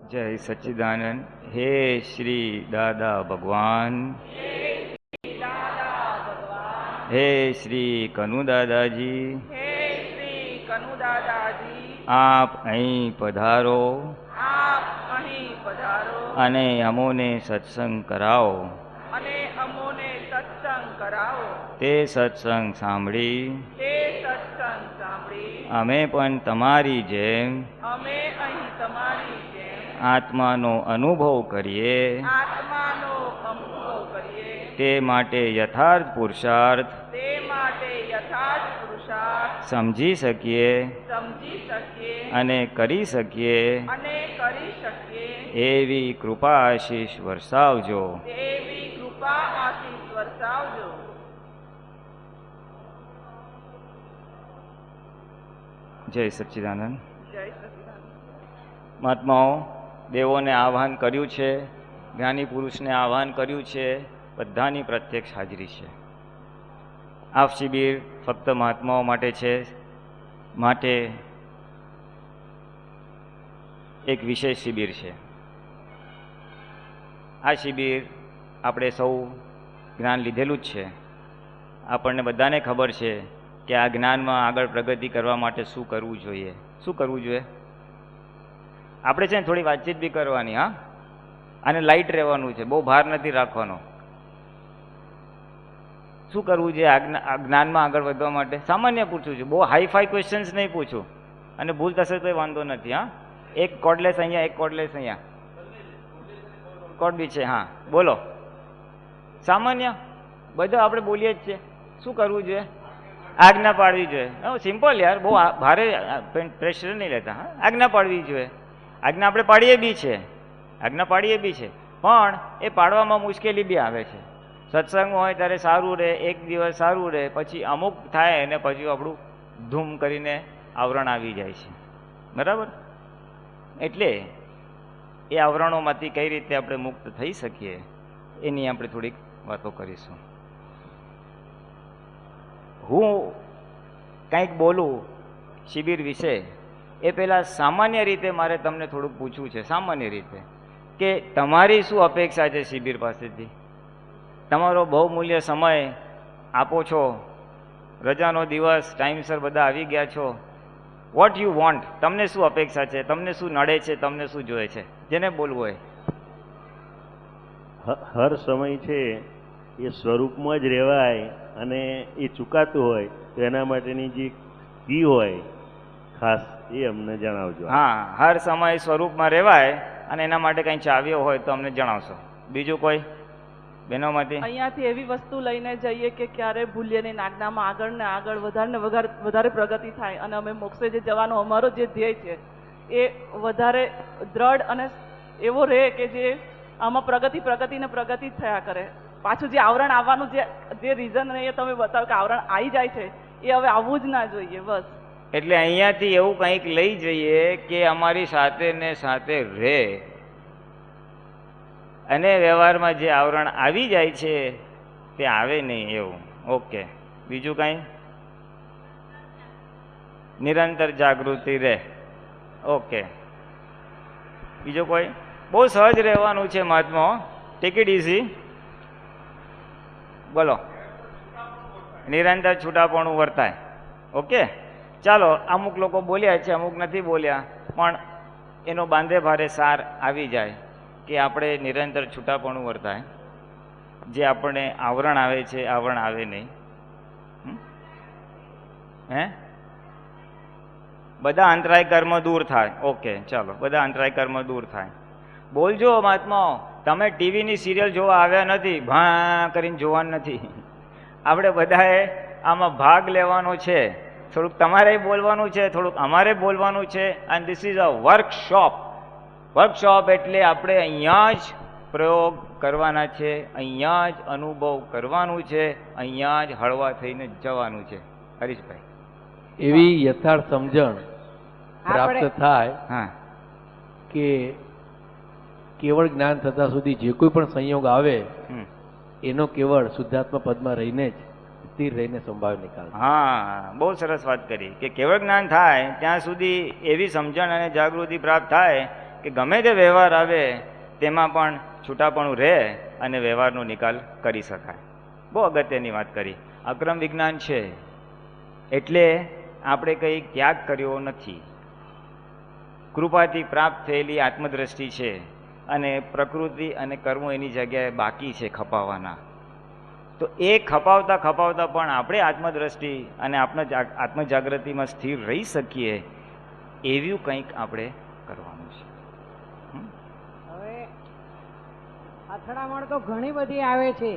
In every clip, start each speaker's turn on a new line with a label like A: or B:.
A: જય સચ્ચિદાનંદ. હે શ્રી દાદા ભગવાન, હે શ્રી કનુ દાદાજી, આપ અહીં પધારો અને અમોને સત્સંગ કરાવો. તે સત્સંગ સાંભળી અમે પણ તમારી જેમ આત્માનો અનુભવ કરીએ. તે માટે યથાર્થ પુરુષાર્થ સમજી શકીએ અને કરી શકીએ એવી કૃપા આશીષ વરસાવજો. જય સચ્ચિદાનંદ. મહાત્માઓ, દેવોને આહ્વાન કર્યું છે, જ્ઞાની પુરુષને આહ્વાન કર્યું છે, બધાની પ્રત્યક્ષ હાજરી છે. આ શિબિર ફક્ત મહાત્માઓ માટે છે, માટે એક વિશેષ શિબિર છે. આ શિબિર આપણે સૌ જ્ઞાન લીધેલું જ છે. આપણને બધાને ખબર છે કે આ જ્ઞાનમાં આગળ પ્રગતિ કરવા માટે શું કરવું જોઈએ. શું કરવું જોઈએ? આપણે છે ને થોડી વાતચીત બી કરવાની. હા, અને લાઇટ રહેવાનું છે, બહુ ભાર નથી રાખવાનો. શું કરવું જોઈએ આ જ્ઞાનમાં આગળ વધવા માટે? સામાન્ય પૂછું છું, બહુ હાઈફાઈ ક્વેશ્ચન્સ નહીં પૂછું. અને ભૂલ થશે તો વાંધો નથી. હા, એક કોર્ડલેસ અહીંયા, એક કોર્ડલેસ અહીંયા, કોર્ડ બી છે. હા, બોલો. સામાન્ય બધું આપણે બોલીએ જ છે. શું કરવું જોઈએ? આજ્ઞા પાડવી જોઈએ. સિમ્પલ યાર, બહુ ભારે પ્રેશર નહીં લેતા. હા, આજ્ઞા પાડવી જોઈએ. આજ્ઞા આપણે પાડીએ બી છે, આજ્ઞા પાડીએ બી છે, પણ એ પાડવામાં મુશ્કેલી બી આવે છે. સત્સંગ હોય ત્યારે સારું રહે, એક દિવસ સારું રહે, પછી અમુક થાય અને પછી આપણું ધૂમ કરીને આવરણ આવી જાય છે. બરાબર? એટલે એ આવરણોમાંથી કઈ રીતે આપણે મુક્ત થઈ શકીએ એની આપણે થોડીક વાતો કરીશું. હું કંઈક બોલું શિબિર વિશે એ પહેલાં સામાન્ય રીતે મારે તમને થોડુંક પૂછવું છે. સામાન્ય રીતે કે તમારી શું અપેક્ષા છે શિબિર પાસેથી? તમારો બહુમૂલ્ય સમય આપો છો, રજાનો દિવસ, ટાઈમસર બધા આવી ગયા છો. What you want? તમને શું અપેક્ષા છે? તમને શું નડે છે? તમને શું જોઈએ છે? જેને બોલવું હોય.
B: હર સમય છે એ સ્વરૂપમાં જ રહેવાય અને એ ચૂકાતું હોય તો એના માટેની જે કી હોય ખાસ એ અમને જણાવજો.
A: હા, હર સમય સ્વરૂપમાં રહેવાય અને એના માટે કંઈ ચાવ્યો હોય તો અમને જણાવશો. બીજું કોઈ બહેનોમાંથી?
C: અહીંયાથી એવી વસ્તુ લઈને જઈએ કે ક્યારે ભૂલીએ નહીં, આજ્ઞામાં આગળ ને આગળ વધારે પ્રગતિ થાય અને અમે મોક્ષે જે જવાનો અમારો જે ધ્યેય છે એ વધારે દ્રઢ અને એવો રહે કે જે આમાં પ્રગતિ જ થયા કરે. પાછું જે આવરણ આવવાનું જે રીઝન એ તમે બતાવો કે આવરણ આવી જાય છે એ હવે આવવું જ ના જોઈએ. બસ
A: એટલે અહીંયાથી એવું કંઈક લઈ જઈએ કે અમારી સાથે ને સાથે રહે અને વ્યવહારમાં જે આવરણ આવી જાય છે તે આવે નહીં એવું. ઓકે. બીજું કંઈ? નિરંતર જાગૃતિ રહે. ઓકે. બીજું કોઈ? બહુ સહજ રહેવાનું છે મહાત્મા. Take it easy. બોલો. નિરંતર છૂટાપણું વર્તાય. ઓકે, ચાલો. અમુક લોકો બોલ્યા છે, અમુક નથી બોલ્યા, પણ એનો બાંધે ભારે સાર આવી જાય કે આપણે નિરંતર છૂટાપણું વર્તાય. જે આપણને આવરણ આવે છે આવરણ આવે નહીં. હે, બધા અંતરાય કર્મ દૂર થાય. ઓકે, ચાલો, બધા અંતરાય કર્મ દૂર થાય. બોલજો મહાત્માઓ, તમે ટીવીની સિરિયલ જોવા આવ્યા નથી, ભા કરીને જોવાનું નથી. આપણે બધાએ આમાં ભાગ લેવાનો છે. થોડુંક તમારે બોલવાનું છે, થોડુંક અમારે બોલવાનું છે. And this is a workshop. Workshop એટલે આપણે અહીંયા જ પ્રયોગ કરવાના છે, અહીંયા જ અનુભવ કરવાનું છે, અહીંયા જ હળવા થઈને જવાનું છે. હરીશભાઈ,
D: એવી યથાર્થ સમજણ પ્રાપ્ત થાય
A: હા
D: કે કેવળ જ્ઞાન થતા સુધી જે કોઈ પણ સંયોગ આવે એનો કેવળ શુદ્ધાત્મા પદમાં રહીને જ સ્થિર રહીને સંભાવ નિકાલ.
A: હા, બહુ સરસ વાત કરી કે કેવળ જ્ઞાન થાય ત્યાં સુધી એવી સમજણ અને જાગૃતિ પ્રાપ્ત થાય કે ગમે તે વ્યવહાર આવે તેમાં પણ છૂટાપણું રહે અને વ્યવહારનો નિકાલ કરી શકાય. બહુ અગત્યની વાત કરી. અક્રમ વિજ્ઞાન છે એટલે આપણે કંઈ ત્યાગ કર્યો નથી. કૃપાથી પ્રાપ્ત થયેલી આત્મદ્રષ્ટિ છે અને પ્રકૃતિ અને કર્મો એની જગ્યાએ બાકી છે ખપાવવાના. તો એ ખપાવતા ખપાવતા પણ આપણે આત્મદ્રષ્ટિ અને આત્મજાગૃતિમાં સ્થિર રહી શકીએ એવું કંઈક આપણે કરવાનું છે.
E: હવે અથડામણ તો ઘણી બધી આવે છે.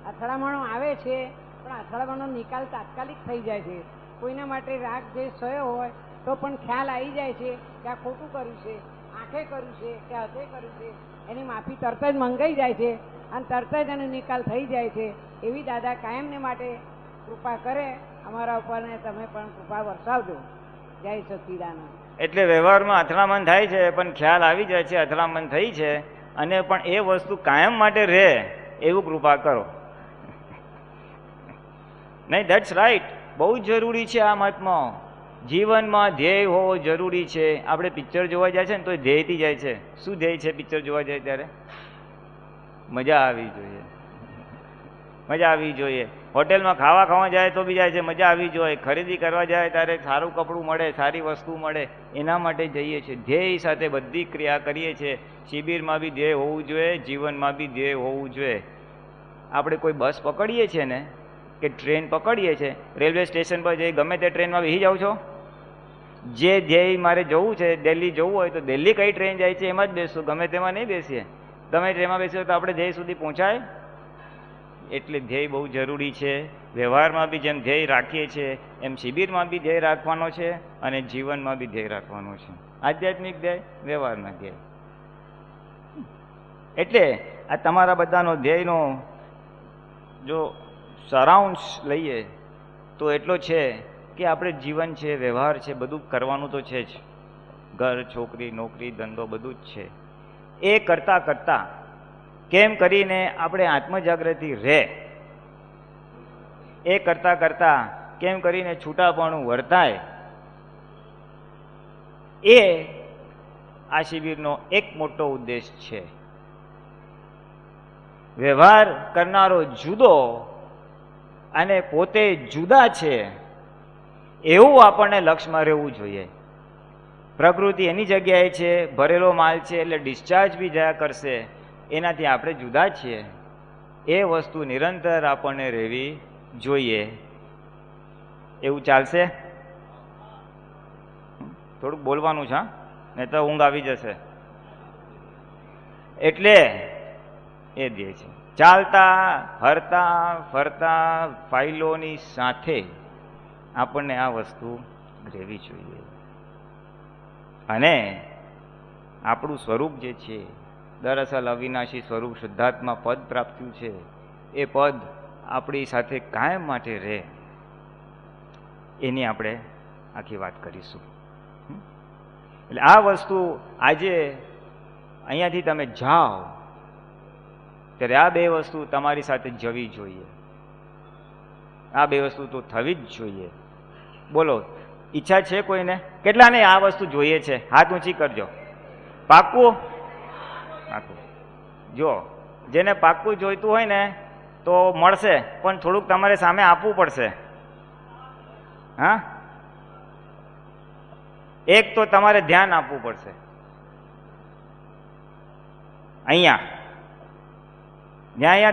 E: અથડામણો આવે છે પણ અથડામણનો નિકાલ તાત્કાલિક થઈ જાય છે. કોઈના માટે રાગ જે થયો હોય તો પણ ખ્યાલ આવી જાય છે કે આ ખોટું કર્યું છે, આંખે કર્યું છે કે હાથે કર્યું છે, એની માફી તરત જ મંગાઈ જાય છે અને તરત જ એનો નિકાલ થઈ જાય છે. એવી દાદા કાયમને માટે કૃપા કરે અમારા ઉપર ને તમે પણ કૃપા વરસાવજો. જય સચ્ચિદાનંદ.
A: એટલે વ્યવહારમાં અથડામણ થાય છે પણ ખ્યાલ આવી જાય છે અથડામણ થઈ છે અને પણ એ વસ્તુ કાયમ માટે રહે એવું કૃપા કરો. નહીં, ધેટ્સ રાઈટ. બહુ જ જરૂરી છે આ મહાત્મા. જીવનમાં ધ્યેય હોવો જરૂરી છે. આપણે પિક્ચર જોવા જાય છે ને તો ધ્યેયથી જાય છે. શું ધ્યેય છે પિક્ચર જોવા જાય ત્યારે? મજા આવી જોઈએ, મજા આવી જોઈએ. હોટેલમાં ખાવા જાય તો બી જાય છે, મજા આવી જોઈએ. ખરીદી કરવા જાય ત્યારે સારું કપડું મળે, સારી વસ્તુ મળે, એના માટે જઈએ છીએ. ધ્યેય સાથે બધી ક્રિયા કરીએ છીએ. શિબિરમાં બી ધ્યેય હોવું જોઈએ, જીવનમાં બી ધ્યેય હોવું જોઈએ. આપણે કોઈ બસ પકડીએ છીએ ને કે ટ્રેન પકડીએ છીએ, રેલવે સ્ટેશન પર જઈ ગમે તે ટ્રેનમાં બેસી જાઓ છો. જે ધ્યેય મારે જવું છે, દિલ્હી જવું હોય તો દિલ્હી કઈ ટ્રેન જાય છે એમાં જ બેસશું, ગમે તેમાં નહીં બેસીએ. તમે ટ્રેનમાં બેસીએ તો આપણે ધ્યેય સુધી પહોંચાય. એટલે ધ્યેય બહુ જરૂરી છે. વ્યવહારમાં બી જેમ ધ્યેય રાખીએ છીએ એમ શિબિરમાં બી ધ્યેય રાખવાનો છે અને જીવનમાં બી ધ્યેય રાખવાનો છે. આધ્યાત્મિક ધ્યેય, વ્યવહારના ધ્યેય. એટલે આ તમારા બધાનો ધ્યેયનો જો સારાંશ લઈએ તો એટલો છે કે આપણે જીવન છે, વ્યવહાર છે, બધું કરવાનું તો છે જ. ઘર, છોકરી, નોકરી, ધંધો બધું જ છે. એ કરતાં કરતાં કેમ કરીને આપણે આત્મજાગૃતિ રહે, એ કરતાં કરતાં કેમ કરીને છૂટાપણું વર્તાય, એ આ શિબિરનો એક મોટો ઉદ્દેશ છે. વ્યવહાર કરનારો જુદો અને પોતે જુદા છે એવું આપણને લક્ષમાં રહેવું જોઈએ. પ્રકૃતિ એની જગ્યાએ છે, ભરેલો માલ છે એટલે ડિસ્ચાર્જ બી જયા કરશે. એનાથી આપણે જુદા છીએ એ વસ્તુ નિરંતર આપણને રહેવી જોઈએ. એવું ચાલશે? થોડુંક બોલવાનું છે, નહીં તો ઊંઘ આવી જશે. એટલે એ દે છે ચાલતા હરતા ફરતા ફાઇલોની સાથે આપણને આ વસ્તુ રહેવી જોઈએ. અને આપણું સ્વરૂપ જે છે દરઅસલ અવિનાશી સ્વરૂપ શુદ્ધાત્મા પદ પ્રાપ્ત થયું છે. એ પદ આપણી સાથે કાયમ માટે રહે એની આપણે આખી વાત કરીશું. એટલે આ વસ્તુ આજે અહીંયાથી તમે જાઓ ત્યારે આ બે વસ્તુ તમારી સાથે જવી જોઈએ. આ બે વસ્તુ તો થવી જ જોઈએ. બોલો, ઈચ્છા છે કોઈને? કેટલાને આ વસ્તુ જોઈએ છે? હાથ ઊંચી કરજો. પાક્કું? પાક્કું. જો જેને પાક્કું જોઈતું હોય ને તો મળશે, પણ થોડુંક તમારે સામે આપવું પડશે. હા, એક તો તમારે ધ્યાન આપવું પડશે. અહીંયા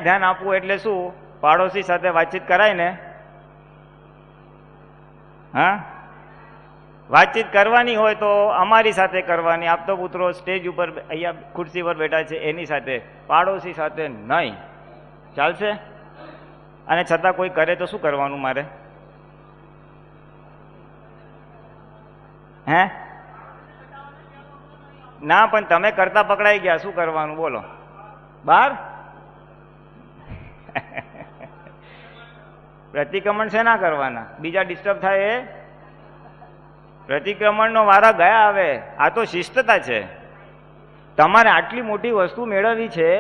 A: ધ્યાન આપવું એટલે શું? પાડોશી સાથે વાતચીત કરાય ને? હા, વાતચીત કરવાની હોય તો અમારી સાથે કરવાની. આપતો પુત્રો સ્ટેજ ઉપર અહીંયા ખુરશી પર બેઠા છે એની સાથે, પાડોશી સાથે નહીં. ચાલશે? અને છતાં કોઈ કરે તો શું કરવાનું મારે? હે ના, પણ તમે કરતા પકડાઈ ગયા, શું કરવાનું બોલો? બાર પ્રતિક્રમણ છે ના કરવાના, બીજા ડિસ્ટર્બ થાય એ પ્રતિક્રમણનો વારા ગયા આવે. આ તો શિસ્તતા છે. તમારે આટલી મોટી વસ્તુ મેળવવી છે,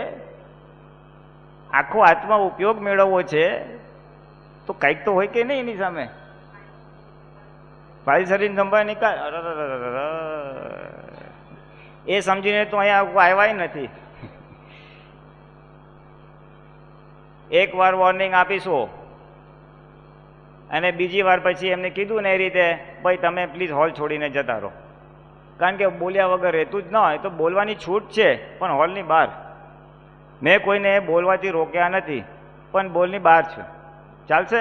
A: આખો આત્મા ઉપયોગ મેળવવો છે, તો કંઈક તો હોય કે નહીં એની સામે? ભાઈ શરીર સંભાળ નિકાલ. એ સમજીને તો અહીંયા આવ્યા નથી. એક વાર વોર્નિંગ આપીશું અને બીજી વાર પછી એમને કીધું ને એ રીતે, ભાઈ તમે પ્લીઝ હોલ છોડીને જતા રહો, કારણ કે બોલ્યા વગર રહેતું જ ન હોય. તો બોલવાની છૂટ છે પણ હોલની બહાર. મેં કોઈને બોલવાથી રોક્યા નથી, પણ બોલની બહાર છે. ચાલશે?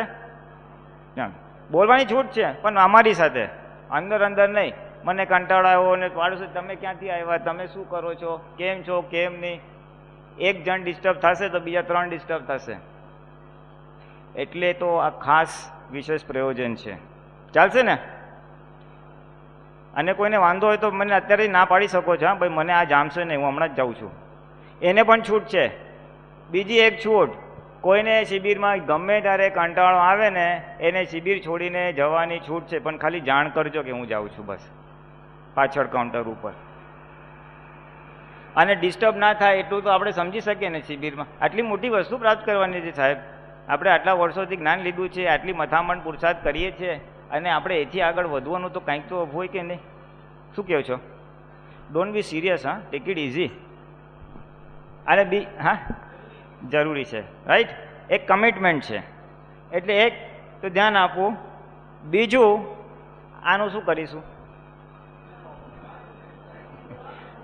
A: બોલવાની છૂટ છે પણ અમારી સાથે, અંદર અંદર નહીં. મને કંટાળો આવ્યો અને પાડોશી તમે ક્યાંથી આવ્યા, તમે શું કરો છો, કેમ છો, કેમ નહીં. એક જણ ડિસ્ટર્બ થશે તો બીજા 3 ડિસ્ટર્બ થશે. એટલે તો આ ખાસ વિશેષ પ્રયોજન છે. ચાલશે ને? અને કોઈને વાંધો હોય તો મને અત્યારે ના પાડી શકો છો. હા ભાઈ, મને આ જામશે નહીં, હું હમણાં જ જાઉં છું. એને પણ છૂટ છે. બીજી એક છૂટ, કોઈને શિબિરમાં ગમે ત્યારે કંટાળો આવે ને એને શિબિર છોડીને જવાની છૂટ છે, પણ ખાલી જાણ કરજો કે હું જાઉં છું, બસ પાછળ કાઉન્ટર ઉપર. અને ડિસ્ટર્બ ના થાય એટલું તો આપણે સમજી શકીએ ને. શિબિરમાં આટલી મોટી વસ્તુ પ્રાપ્ત કરવાની છે સાહેબ. આપણે આટલા વર્ષોથી જ્ઞાન લીધું છે, આટલી મથામણ પુરુષાર્થ કરીએ છીએ, અને આપણે એથી આગળ વધવાનું તો કંઈક તો હોય કે નહીં? શું કહો છો? Don't be serious. હા, ટેક ઇટ ઇઝી. અને હા, જરૂરી છે, રાઈટ? એક કમિટમેન્ટ છે. એટલે એક તો ધ્યાન આપવું. બીજું, આનું શું કરીશું?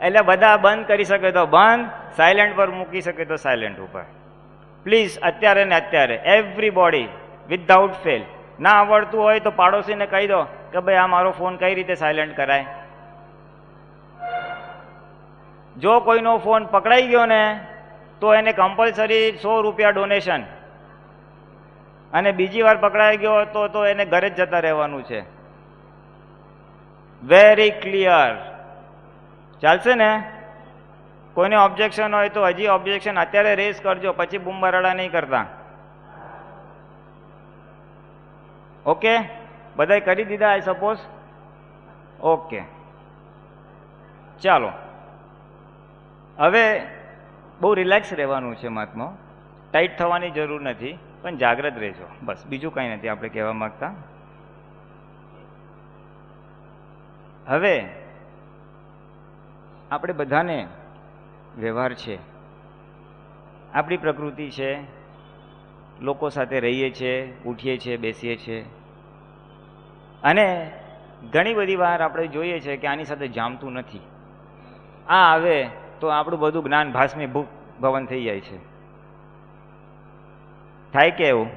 A: એટલે બધા બંધ કરી શકે તો બંધ, સાયલેન્ટ પર મૂકી શકે તો સાયલેન્ટ ઉપર. પ્લીઝ અત્યારે ને અત્યારે એવરીબોડી વિધાઉટ ફેલ. ના આવડતું હોય તો પાડોશીને કહી દો કે ભાઈ આ મારો ફોન કઈ રીતે સાયલેન્ટ કરાય. જો કોઈનો ફોન પકડાઈ ગયો ને તો એને કમ્પલસરી 100 રૂપિયા ડોનેશન, અને બીજી વાર પકડાઈ ગયો તો એને ઘરે જ જતા રહેવાનું છે. Very clear. ચાલશે ને? કોઈને ઓબ્જેક્શન હોય તો હજી ઓબ્જેક્શન અત્યારે રેઝ કરજો, પછી બૂમ બરાડા નહીં કરતા. ઓકે? બધાય કરી દીધા આઈ સપોઝ? ઓકે, ચાલો. હવે બહુ રિલેક્સ રહેવાનું છે મહાત્મા. ટાઈટ થવાની જરૂર નથી, પણ જાગ્રત રહેજો, બસ. બીજું કંઈ નથી આપણે કહેવા માંગતા. હવે આપણે બધાને વ્યવહાર છે, આપણી પ્રકૃતિ છે, લોકો સાથે રહીએ છીએ, ઉઠીએ છીએ, બેસીએ છીએ, અને ઘણી બધી વાર આપણે જોઈએ છે કે આની સાથે જામતું નથી. આ આવે તો આપણું બધું જ્ઞાન ભાસ્મીભૂત ભવન થઈ જાય છે. થાય કે એવું?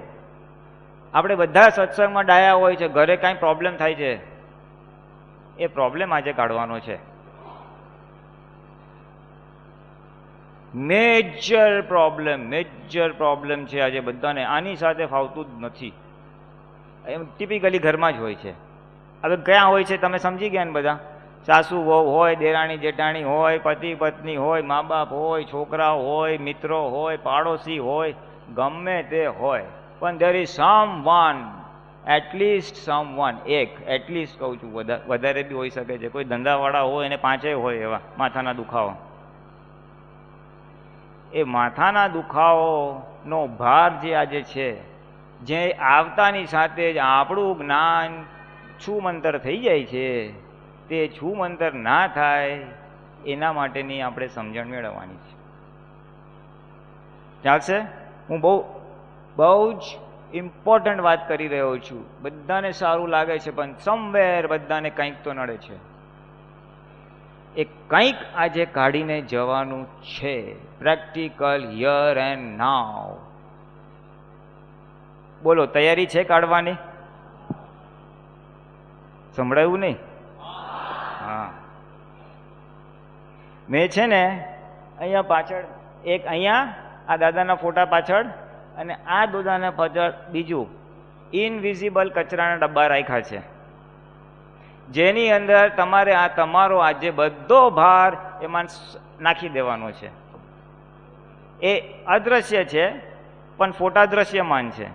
A: આપણે બધા સત્સંગમાં ડાયા હોય છે, ઘરે કાંઈ પ્રોબ્લેમ થાય છે, એ પ્રોબ્લેમ આજે કાઢવાનો છે. મેજર પ્રોબ્લેમ છે આજે બધાને. આની સાથે ફાવતું જ નથી. એમ ટિપિકલી ઘરમાં જ હોય છે. હવે ક્યાં હોય છે તમે સમજી ગયા ને બધા? સાસુ વહુ હોય, દેરાણી જેઠાણી હોય, પતિ પત્ની હોય, મા બાપ હોય, છોકરાઓ હોય, મિત્રો હોય, પાડોશી હોય, ગમે તે હોય, પણ there is someone, at least someone, એક એટલીસ્ટ કહું છું, વધારે બી હોઈ શકે છે. કોઈ ધંધાવાળા હોય એને 5 હોય એવા માથાના દુખાવો. એ માથાના દુખાવોનો ભાર જે આજે છે, જે આવતાની સાથે જ આપણું જ્ઞાન છૂમંતર થઈ જાય છે, તે છૂમંતર ના થાય એના માટેની આપણે સમજણ મેળવવાની છે. ચાલશે? હું બહુ જ ઇમ્પોર્ટન્ટ વાત કરી રહ્યો છું. બધાને સારું લાગે છે, પણ સમવેર બધાને કંઈક તો નડે છે. એ કંઈક આજે કાઢીને જવાનું છે. Practical here and now. બોલો, તૈયારી છે કાઢવાની? સંભળાયું નહીં? હા. મેં છે ને અહીંયા પાછળ એક, અહીંયા આ દાદાના ફોટા પાછળ અને આ દાદાના પાછળ બીજું ઇનવિઝિબલ કચરાના ડબ્બા રાખ્યા છે, જેની અંદર તમારે આ તમારો આજે બધો ભાર એમાં નાખી દેવાનો છે. એ અદ્રશ્ય છે પણ ફોટા દ્રશ્યમાન છે.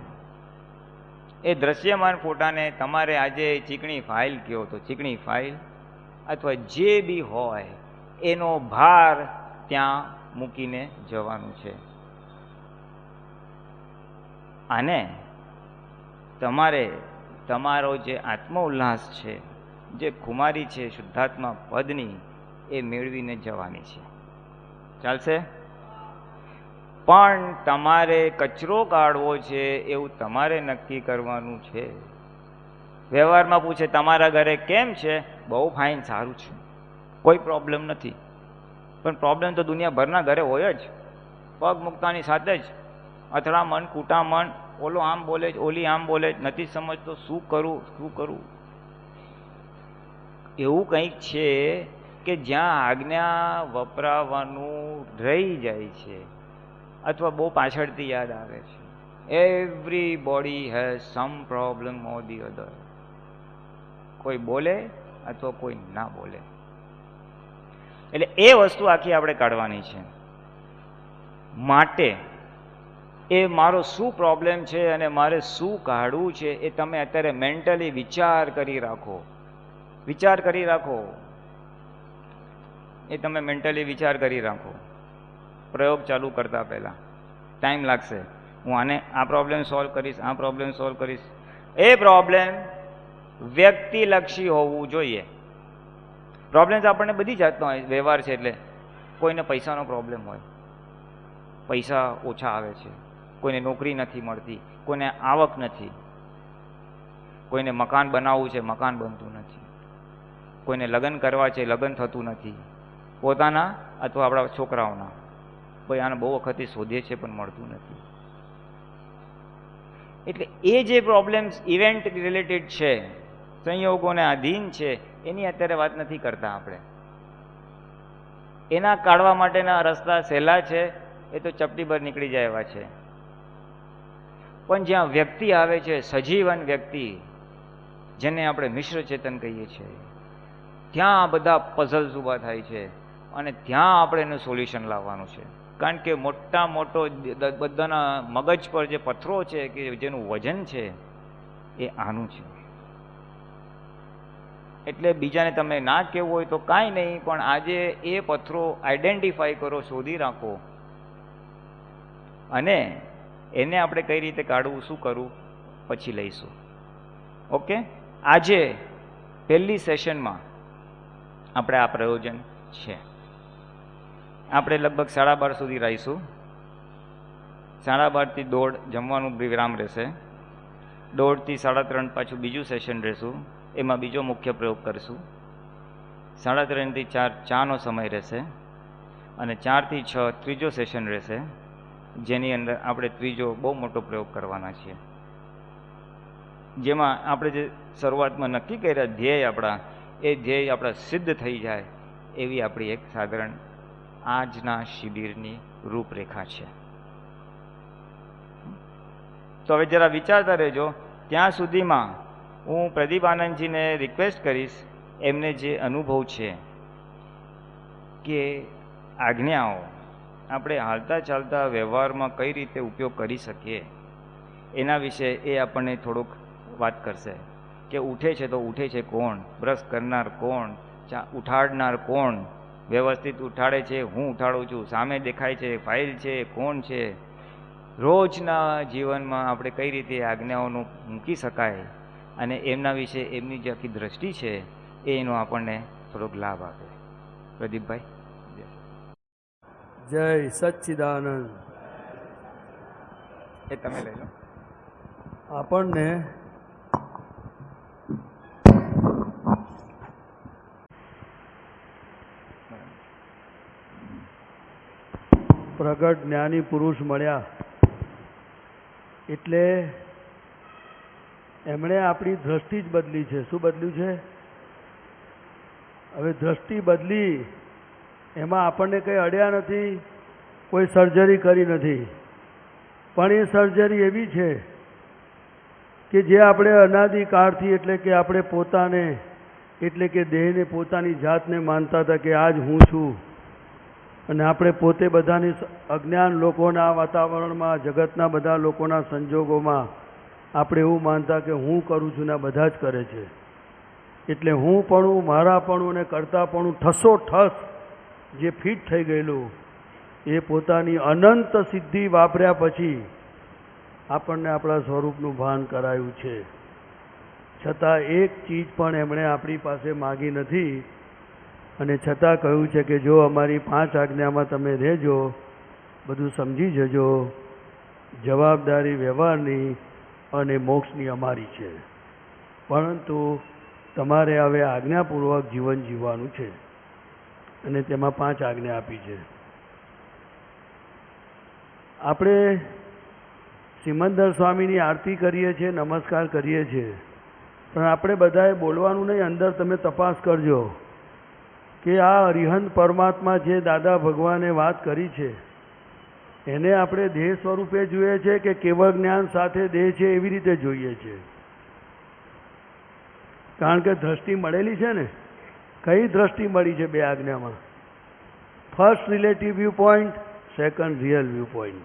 A: એ દ્રશ્યમાન ફોટાને તમારે આજે ચીકણી ફાઇલ કહો તો ચીકણી ફાઇલ અથવા જે બી હોય એનો ભાર ત્યાં મૂકીને જવાનું છે. અને તમારે તમારો જે આત્મ ઉલ્લાસ છે, જે ખુમારી છે શુદ્ધાત્મા પદની, એ મેળવીને જવાની છે. ચાલશે? પણ તમારે કચરો કાઢવો છે એવું તમારે નક્કી કરવાનું છે. વ્યવહારમાં પૂછે તમારા ઘરે કેમ છે? બહુ ફાઇન, સારું છે, કોઈ પ્રોબ્લેમ નથી. પણ પ્રોબ્લેમ તો દુનિયાભરના ઘરે હોય જ. પગ મૂકતાની સાથે જ અથડામણ, કૂટામણ, ઓલો આમ બોલે જ, ઓલી આમ બોલે જ, નથી સમજતો, શું કરું શું કરું. એવું કંઈક છે કે જ્યાં આજ્ઞા વપરાવાનું રહી જાય છે અથવા બહુ પાછળથી યાદ આવે છે. Everybody has some problem or the other. કોઈ બોલે અથવા કોઈ ના બોલે. એટલે એ વસ્તુ આખી આપણે કાઢવાની છે. માટે એ મારો શું પ્રોબ્લેમ છે અને મારે શું કાઢવું છે એ તમે અત્યારે મેન્ટલી વિચાર કરી રાખો. વિચાર કરી રાખો, એ તમે મેન્ટલી વિચાર કરી રાખો. પ્રયોગ ચાલુ કરતા પહેલા ટાઈમ લાગશે. હું આને આ પ્રોબ્લેમ સોલ્વ કરીશ, આ પ્રોબ્લેમ સોલ્વ કરીશ. એ પ્રોબ્લેમ વ્યક્તિલક્ષી હોવું જોઈએ. પ્રોબ્લેમ તો આપણને બધી જાતનો હોય, વ્યવહાર છે એટલે. કોઈને પૈસાનો પ્રોબ્લેમ હોય, પૈસા ઓછા આવે છે, કોઈને નોકરી નથી મળતી, કોઈને આવક નથી, કોઈને મકાન બનાવવું છે, મકાન બનતું નથી, કોઈને લગ્ન કરવા છે, લગ્ન થતું નથી, પોતાના અથવા આપણા છોકરાઓના. ભાઈ આને બહુ વખતથી શોધીએ છે પણ મળતું નથી. એટલે એ જે પ્રોબ્લેમ્સ ઇવેન્ટ રિલેટેડ છે, સંયોગોને આધીન છે, એની અત્યારે વાત નથી કરતા આપણે. એના કાઢવા માટેના રસ્તા સહેલા છે, એ તો ચપટી ભર નીકળી જાય એવા છે. પણ જ્યાં વ્યક્તિ આવે છે, સજીવન વ્યક્તિ, જેને આપણે મિશ્ર ચેતન કહીએ છીએ, ત્યાં બધા પઝલ્સ ઊભા થાય છે અને ત્યાં આપણે એનું સોલ્યુશન લાવવાનું છે. કારણ કે મોટા મોટો બધાના મગજ પર જે પથ્થરો છે કે જેનું વજન છે એ આનું છે. એટલે બીજાને તમે ના કહેવું હોય તો કાંઈ નહીં, પણ આજે એ પથ્થરો આઈડેન્ટિફાઈ કરો, શોધી રાખો અને એને આપણે કઈ રીતે કાઢવું, શું કરવું, પછી લઈશું. ઓકે? આજે પહેલી સેશનમાં આપણે આ પ્રયોજન છે. આપણે લગભગ 12:30 સુધી રહીશું. 12:30 થી 1:30 જમવાનું વિરામ રહેશે. 1:30 થી 3:30 પાછું બીજું સેશન રહેશું, એમાં બીજો મુખ્ય પ્રયોગ કરીશું. 3:30 થી 4 ચાનો સમય રહેશે અને 4 થી 6 ત્રીજો સેશન રહેશે, જેની અંદર આપણે ત્રીજો બહુ મોટો પ્રયોગ કરવાના છીએ. જેમાં આપણે જે શરૂઆતમાં નક્કી કર્યા ધ્યેય આપણા, એ ધ્યેય આપણા સિદ્ધ થઈ જાય એવી આપણી એક સાધારણ આજના શિબિરની રૂપરેખા છે. તો હવે જરા વિચારતા રહેજો. ત્યાં સુધીમાં હું પ્રદીપ આનંદજીને રિક્વેસ્ટ કરીશ, એમને જે અનુભવ છે કે આજ્ઞાઓ આપણે હાલતા ચાલતા વ્યવહારમાં કઈ રીતે ઉપયોગ કરી શકીએ એના વિશે એ આપણને થોડુંક વાત કરશે. કે ઉઠે છે તો ઉઠે છે કોણ, બ્રશ કરનાર કોણ, ઉઠાડનાર કોણ, વ્યવસ્થિત ઉઠાડે છે, હું ઉઠાડું છું, સામે દેખાય છે, ફાઇલ છે, કોણ છે. રોજના જીવનમાં આપણે કઈ રીતે આજ્ઞાઓનું મૂકી શકાય અને એમના વિશે એમની જે આખી દ્રષ્ટિ છે એનો આપણને થોડોક લાભ આપે. પ્રદીપભાઈ.
F: જય સચ્ચિદાનંદ.
A: એ તમે લઈ લો.
F: આપણને પ્રગટ જ્ઞાની પુરુષ મળ્યા એટલે એમણે આપણી દ્રષ્ટિ જ બદલી છે. શું બદલ્યું છે? હવે દ્રષ્ટિ બદલી, એમાં આપણને કંઈ અડ્યા નથી, કોઈ સર્જરી કરી નથી. પણ એ સર્જરી એવી છે કે જે આપણે અનાદિકાળથી, એટલે કે આપણે પોતાને, એટલે કે દેહને, પોતાની જાતને માનતા હતા કે આ જ હું છું. અને આપણે પોતે બધાની અજ્ઞાન લોકોના વાતાવરણમાં, જગતના બધા લોકોના સંજોગોમાં આપણે એવું માનતા કે હું કરું છું ને બધા જ કરે છે. એટલે હું પણ, મારાપણું અને કરતાપણું ઠસોઠસ જે ફિટ થઈ ગયેલું એ પોતાની અનંત સિદ્ધિ વાપર્યા પછી આપણને આપણા સ્વરૂપનું ભાન કરાયું છે. છતાં એક ચીજ પણ એમણે આપણી પાસે માગી નથી અને છતાં કહ્યું છે કે જો અમારી 5 આજ્ઞામાં તમે રહેજો, બધું સમજી જજો, જવાબદારી વ્યવહારની અને મોક્ષની અમારી છે, પરંતુ તમારે હવે આજ્ઞાપૂર્વક જીવન જીવવાનું છે. અને તેમાં 5 આજ્ઞા આપી છે. આપણે સિમંદર સ્વામીની આરતી કરીએ છીએ, નમસ્કાર કરીએ છીએ, પણ આપણે બધાએ બોલવાનું નહીં. અંદર તમે તપાસ કરજો કે આ અરિહંત પરમાત્મા જે દાદા ભગવાને વાત કરી છે એને આપણે દેહ સ્વરૂપે જોઈએ છે કે કેવળ જ્ઞાન સાથે દેહ છે એવી રીતે જોઈએ છે? કારણ કે દ્રષ્ટિ મળેલી છે ને. કઈ દ્રષ્ટિ મળી છે 2 આજ્ઞામાં? First relative view point, second real view point.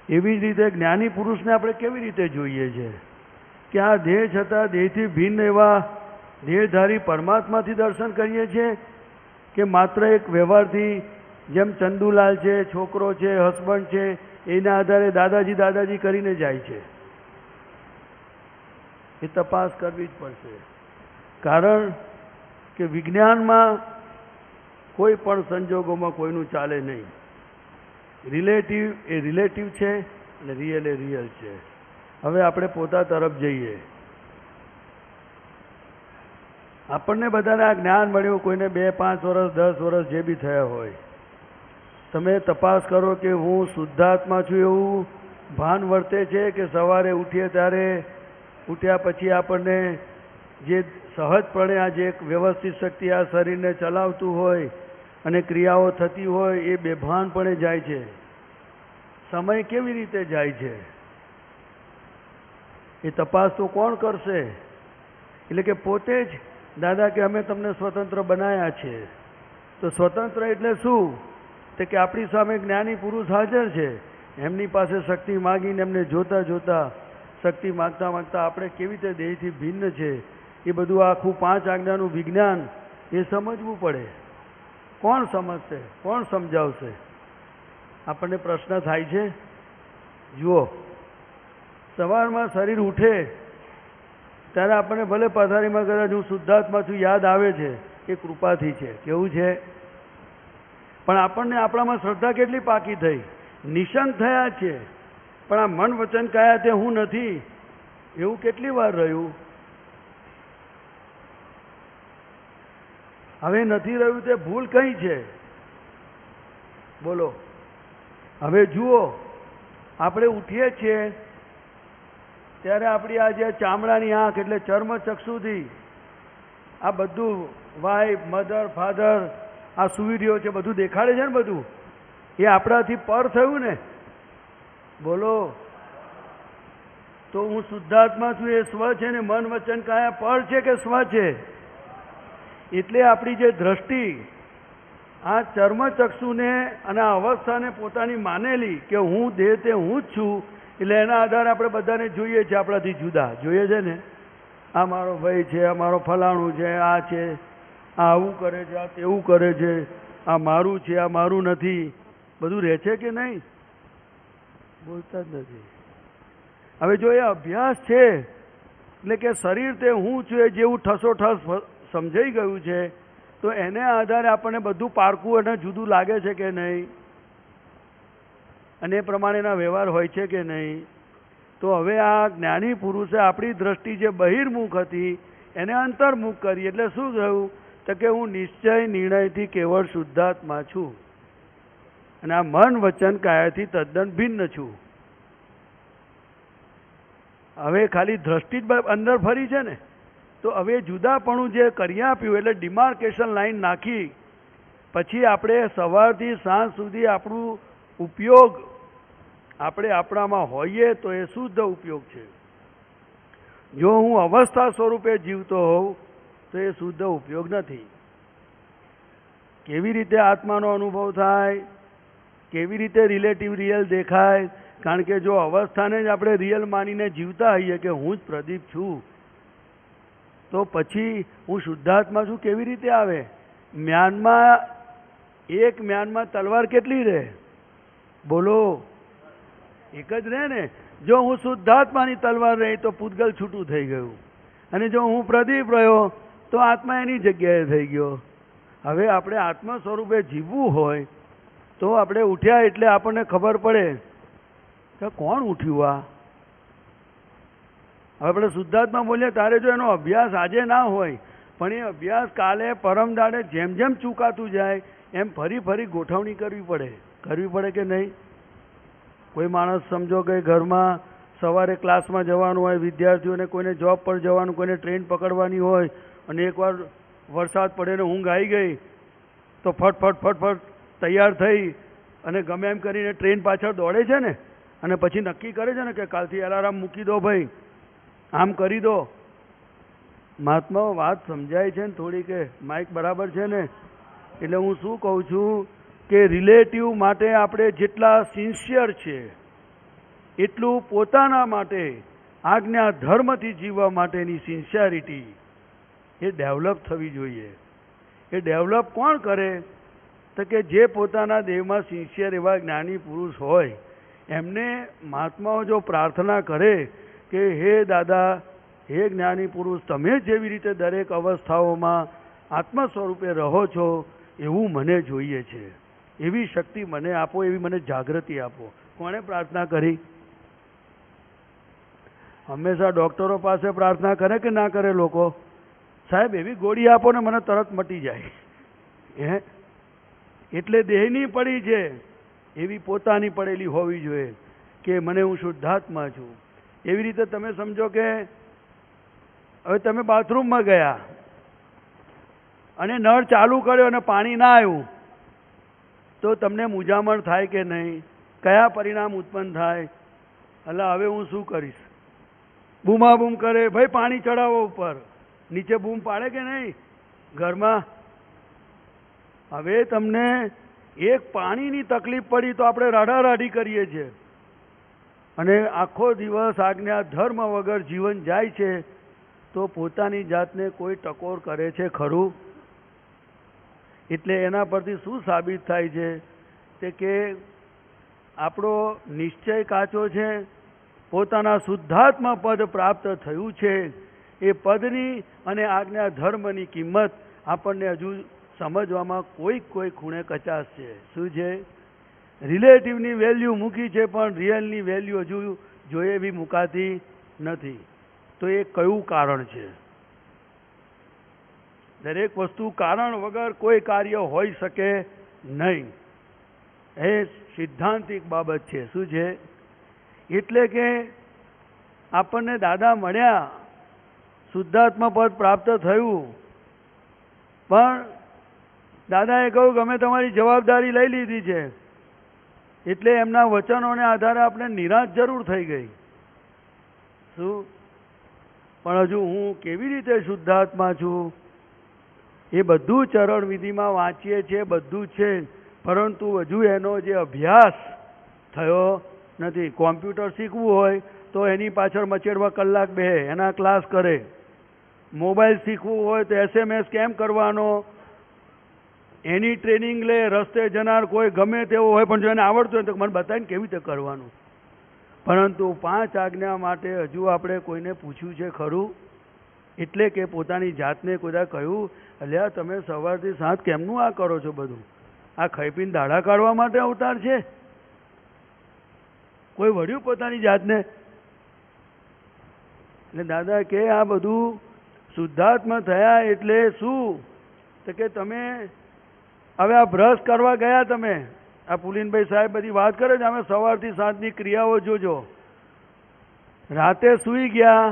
F: એવી જ રીતે જ્ઞાની પુરુષને આપણે કેવી રીતે જોઈએ છે કે આ દેહ છતાં દેહથી ભિન્ન એવા દેહધારી પરમાત્માથી દર્શન કરીએ છીએ કે માત્ર એક વ્યવહારથી, જેમ ચંદુલાલ છે, છોકરો છે, હસબન્ડ છે, એના આધારે દાદાજી દાદાજી કરીને જાય છે? એ તપાસ કરવી જ પડશે. કારણ કે વિજ્ઞાનમાં કોઈ પણ સંજોગોમાં કોઈનું ચાલે નહીં. રિલેટિવ એ રિલેટિવ છે અને રિયલ એ રિયલ છે. હવે આપણે પોતા તરફ જઈએ. આપણને બધાને આ જ્ઞાન મળ્યું, કોઈને 2, 5 વર્ષ, 10 વર્ષ જે બી થયા હોય. તમે તપાસ કરો કે હું શુદ્ધાત્મા છું એવું ભાન વર્તે છે કે સવારે ઉઠીએ ત્યારે ઉઠ્યા પછી આપણને જે સહજપણે આ જે એક વ્યવસ્થિત શક્તિ આ શરીરને ચલાવતું હોય અને ક્રિયાઓ થતી હોય એ બેભાનપણે જાય છે? સમય કેવી રીતે જાય છે એ તપાસ તો કોણ કરશે? એટલે કે પોતે જ દાદા કે અમે તમને સ્વતંત્ર બનાવ્યા છે. તો સ્વતંત્ર એટલે શું? તો કે આપણી સામે જ્ઞાની પુરુષ હાજર છે, એમની પાસે શક્તિ માગીને એમને જોતા જોતા, શક્તિ માગતા માગતા આપણે કેવી રીતે દેહથી ભિન્ન છે એ બધું આખું 5 આજ્ઞાનું વિજ્ઞાન એ સમજવું પડે. કોણ સમજશે? કોણ સમજાવશે? આપણને પ્રશ્ન થાય છે. જુઓ, સવારમાં શરીર ઉઠે ત્યારે આપણને ભલે પથારીમાં કદાચ હું શુદ્ધાત્મા છું યાદ આવે છે, એ કૃપાથી છે. કેવું છે? પણ આપણને આપણામાં શ્રદ્ધા કેટલી પાકી થઈ? નિશંક થયા છે, પણ આ મન વચન કાયા તે હું નથી એવું કેટલી વાર રહ્યું? હવે નથી રહ્યું તે ભૂલ કઈ છે? બોલો. હવે જુઓ, આપણે ઉઠીએ છીએ ત્યારે આપણી આ જે ચામડાની આંખ એટલે ચર્મચક્ષુથી આ બધું વાઇફ, મધર, ફાધર, આ સુવિધીઓ છે બધું દેખાડે છે ને. બધું એ આપણાથી પર થયું ને. બોલો. તો હું શુદ્ધાત્મા છું એ સ્વ છે ને મન વચન કાયા પર છે કે સ્વ છે? એટલે આપણી જે દ્રષ્ટિ આ ચર્મચક્ષુને અને આ અવસ્થાને પોતાની માનેલી કે હું દેહ તે હું જ છું, એટલે એના આધારે આપણે બધાને જોઈએ છે આપણાથી જુદા. જોઈએ છે ને, આ મારો ભાઈ છે, આ મારો ફલાણું છે, આ છે, આ આવું કરે છે, આ તેવું કરે છે, આ મારું છે, આ મારું નથી, બધું રહે છે કે નહીં? બોલતા જ નથી. હવે જો એ અભ્યાસ છે એટલે કે શરીર તે હું છું એ જેવું ઠસોઠસ સમજાઈ ગયું છે, તો એને આધારે આપણને બધું પારખું અને જુદું લાગે છે કે નહીં? અને એ પ્રમાણેના વ્યવહાર હોય છે કે નહીં? તો હવે આ જ્ઞાની પુરુષે આપણી દ્રષ્ટિ જે બહિર્મુખ હતી એને અંતર્મુખ કરી. એટલે શું થયું? તો કે હું નિશ્ચય નિર્ણયથી કેવળ શુદ્ધાત્મા છું અને આ મન વચન કાયાથી તદ્દન ભિન્ન છું. હવે ખાલી દ્રષ્ટિ જ અંદર ફરી છે ને, તો હવે જુદાપણું જે કરી આપ્યું એટલે ડિમાર્કેશન લાઈન નાખી પછી આપણે સવારથી સાંજ સુધી આપણું ઉપયોગ આપણે આપણામાં હોઈએ તો એ શુદ્ધ ઉપયોગ છે. જો હું અવસ્થા સ્વરૂપે જીવતો હોઉં તો એ શુદ્ધ ઉપયોગ નથી. કેવી રીતે આત્માનો અનુભવ થાય? કેવી રીતે રિલેટિવ રિયલ દેખાય? કારણ કે જો અવસ્થાને જ આપણે રિયલ માનીને જીવતા હોઈએ કે હું જ પ્રદીપ છું, તો પછી હું શુદ્ધાત્મા છું કેવી રીતે આવે? મ્યાનમાં એક મ્યાનમાં તલવાર કેટલી રહે? બોલો. એક જ રહે ને. જો હું શુદ્ધાત્માની તલવાર રહી તો પૂતગલ છૂટું થઈ ગયું, અને જો હું પ્રદીપ રહ્યો તો આત્મા એની જગ્યાએ થઈ ગયો. હવે આપણે આત્મ સ્વરૂપે જીવવું હોય તો આપણે ઉઠ્યા એટલે આપણને ખબર પડે કે કોણ ઉઠ્યું આ. હવે આપણે શુદ્ધાત્મા બોલીએ ત્યારે જો એનો અભ્યાસ આજે ના હોય પણ એ અભ્યાસ કાલે પરમ દાડે જેમ જેમ ચૂકાતું જાય એમ ફરી ફરી ગોઠવણી કરવી પડે કે નહીં. કોઈ માણસ સમજો કે ઘરમાં સવારે ક્લાસમાં જવાનું હોય, વિદ્યાર્થીઓને કોઈને જોબ પર જવાનું, કોઈને ટ્રેન પકડવાની હોય અને એકવાર વરસાદ પડે ને ઊંઘ આવી ગઈ તો ફટ તૈયાર થઈ અને ગમે એમ કરીને ટ્રેન પાછળ દોડે છે ને અને પછી નક્કી કરે છે ને કે કાલથી એલાર્મ મૂકી દો ભાઈ, આમ કરી દો. મહાત્માઓ વાત સમજાય છે ને થોડી કે માઇક બરાબર છે ને? એટલે હું શું કહું છું કે રિલેટિવ માટે આપણે જેટલા સિન્સિયર છે એટલું પોતાના માટે આજ્ઞા ધર્મથી જીવવા માટેની સિન્સિયરિટી એ ડેવલપ થવી જોઈએ. એ ડેવલપ કોણ કરે તો કે જે પોતાના દેહમાં સિન્સિયર એવા જ્ઞાની પુરુષ હોય એમને મહાત્માઓ જો પ્રાર્થના કરે કે હે દાદા, હે જ્ઞાની પુરુષ, તમે જેવી રીતે દરેક અવસ્થાઓમાં આત્મ સ્વરૂપે રહો છો એવું મને જોઈએ છે, એવી શક્તિ મને આપો, એવી મને જાગૃતિ આપો. કોણે પ્રાર્થના કરી? હંમેશા ડૉક્ટરો પાસે પ્રાર્થના કરે કે ના કરે લોકો? સાહેબ એવી ગોળી આપો ને મને તરત મટી જાય. એટલે દેહની પડી છે એવી પોતાની પડેલી હોવી જોઈએ કે મને હું શુદ્ધાત્મા છું. એવી રીતે તમે સમજો કે હવે તમે બાથરૂમમાં ગયા અને નળ ચાલુ કર્યો અને પાણી ના આવ્યું તો તમને મૂંઝામણ થાય કે નહીં? કયા પરિણામ ઉત્પન્ન થાય? એટલે હવે હું શું કરીશ? બૂમાબૂમ કરે, ભાઈ પાણી ચડાવો ઉપર. નીચે બૂમ પાડે કે નહીં ઘરમાં? હવે તમને એક પાણીની તકલીફ પડી તો આપણે રાડારાડી કરીએ છીએ અને આખો દિવસ આજ્ઞા ધર્મ વગર જીવન જાય છે તો પોતાની જાતને કોઈ ટકોર કરે છે ખરું? એટલે એના પરથી શું સાબિત થાય છે તે કે આપણો નિશ્ચય કાચો છે. પોતાના શુદ્ધાત્મા પદ પ્રાપ્ત થયું છે એ પદની અને આજ્ઞા ધર્મની કિંમત આપણને હજુ સમજવામાં કોઈ ખૂણે કચાશ છે. શું છે? રિલેટિવની વેલ્યુ મૂકી છે પણ રિયલની વેલ્યુ હજુ જોઈએ એવી મુકાતી નથી. તો એ કયું કારણ છે? દરેક વસ્તુ કારણ વગર કોઈ કાર્ય હોઈ શકે નહીં. એ સિદ્ધાંતિક બાબત છે. શું છે? એટલે કે આપણને દાદા મળ્યા, શુદ્ધાત્મા પદ પ્રાપ્ત થયું, પણ દાદાએ કહ્યું કે અમે તમારી જવાબદારી લઈ લીધી છે. એટલે એમના વચનોને આધારે આપણે નિરાશ જરૂર થઈ ગઈ. શું? પણ હજુ હું કેવી રીતે શુદ્ધાત્મા છું એ બધું ચરણ વિધિમાં વાંચીએ છીએ, બધું છે, પરંતુ હજુ એનો જે અભ્યાસ થયો નથી. કોમ્પ્યુટર શીખવું હોય તો એની પાછળ મચેડવા કલાક બેસે, એના ક્લાસ કરે. મોબાઈલ શીખવું હોય તો SMS કેમ કરવાનો એની ટ્રેનિંગ લે. રસ્તે જનાર કોઈ ગમે તેવો હોય પણ જો એને આવડતું હોય તો મને બતાવીને કેવી રીતે કરવાનું. પરંતુ 5 આજ્ઞા માટે હજુ આપણે કોઈને પૂછ્યું છે ખરું? એટલે કે પોતાની જાતને કોઈ કહ્યું અલ્યા તમે સવારથી સાંજ કેમનું આ કરો છો? બધું આ ખાઈ પીને દાડા કાઢવા માટે અવતાર છે? કોઈ વળ્યું પોતાની જાતને? એટલે દાદા કે આ બધું શુદ્ધાત્મા થયા એટલે શું? તો કે તમે હવે આ બ્રશ કરવા ગયા, તમે આ પુલિનભાઈ સાહેબ બધી વાત કરે છે, અમે સવારથી સાંજની ક્રિયાઓ જોજો. રાતે સૂઈ ગયા,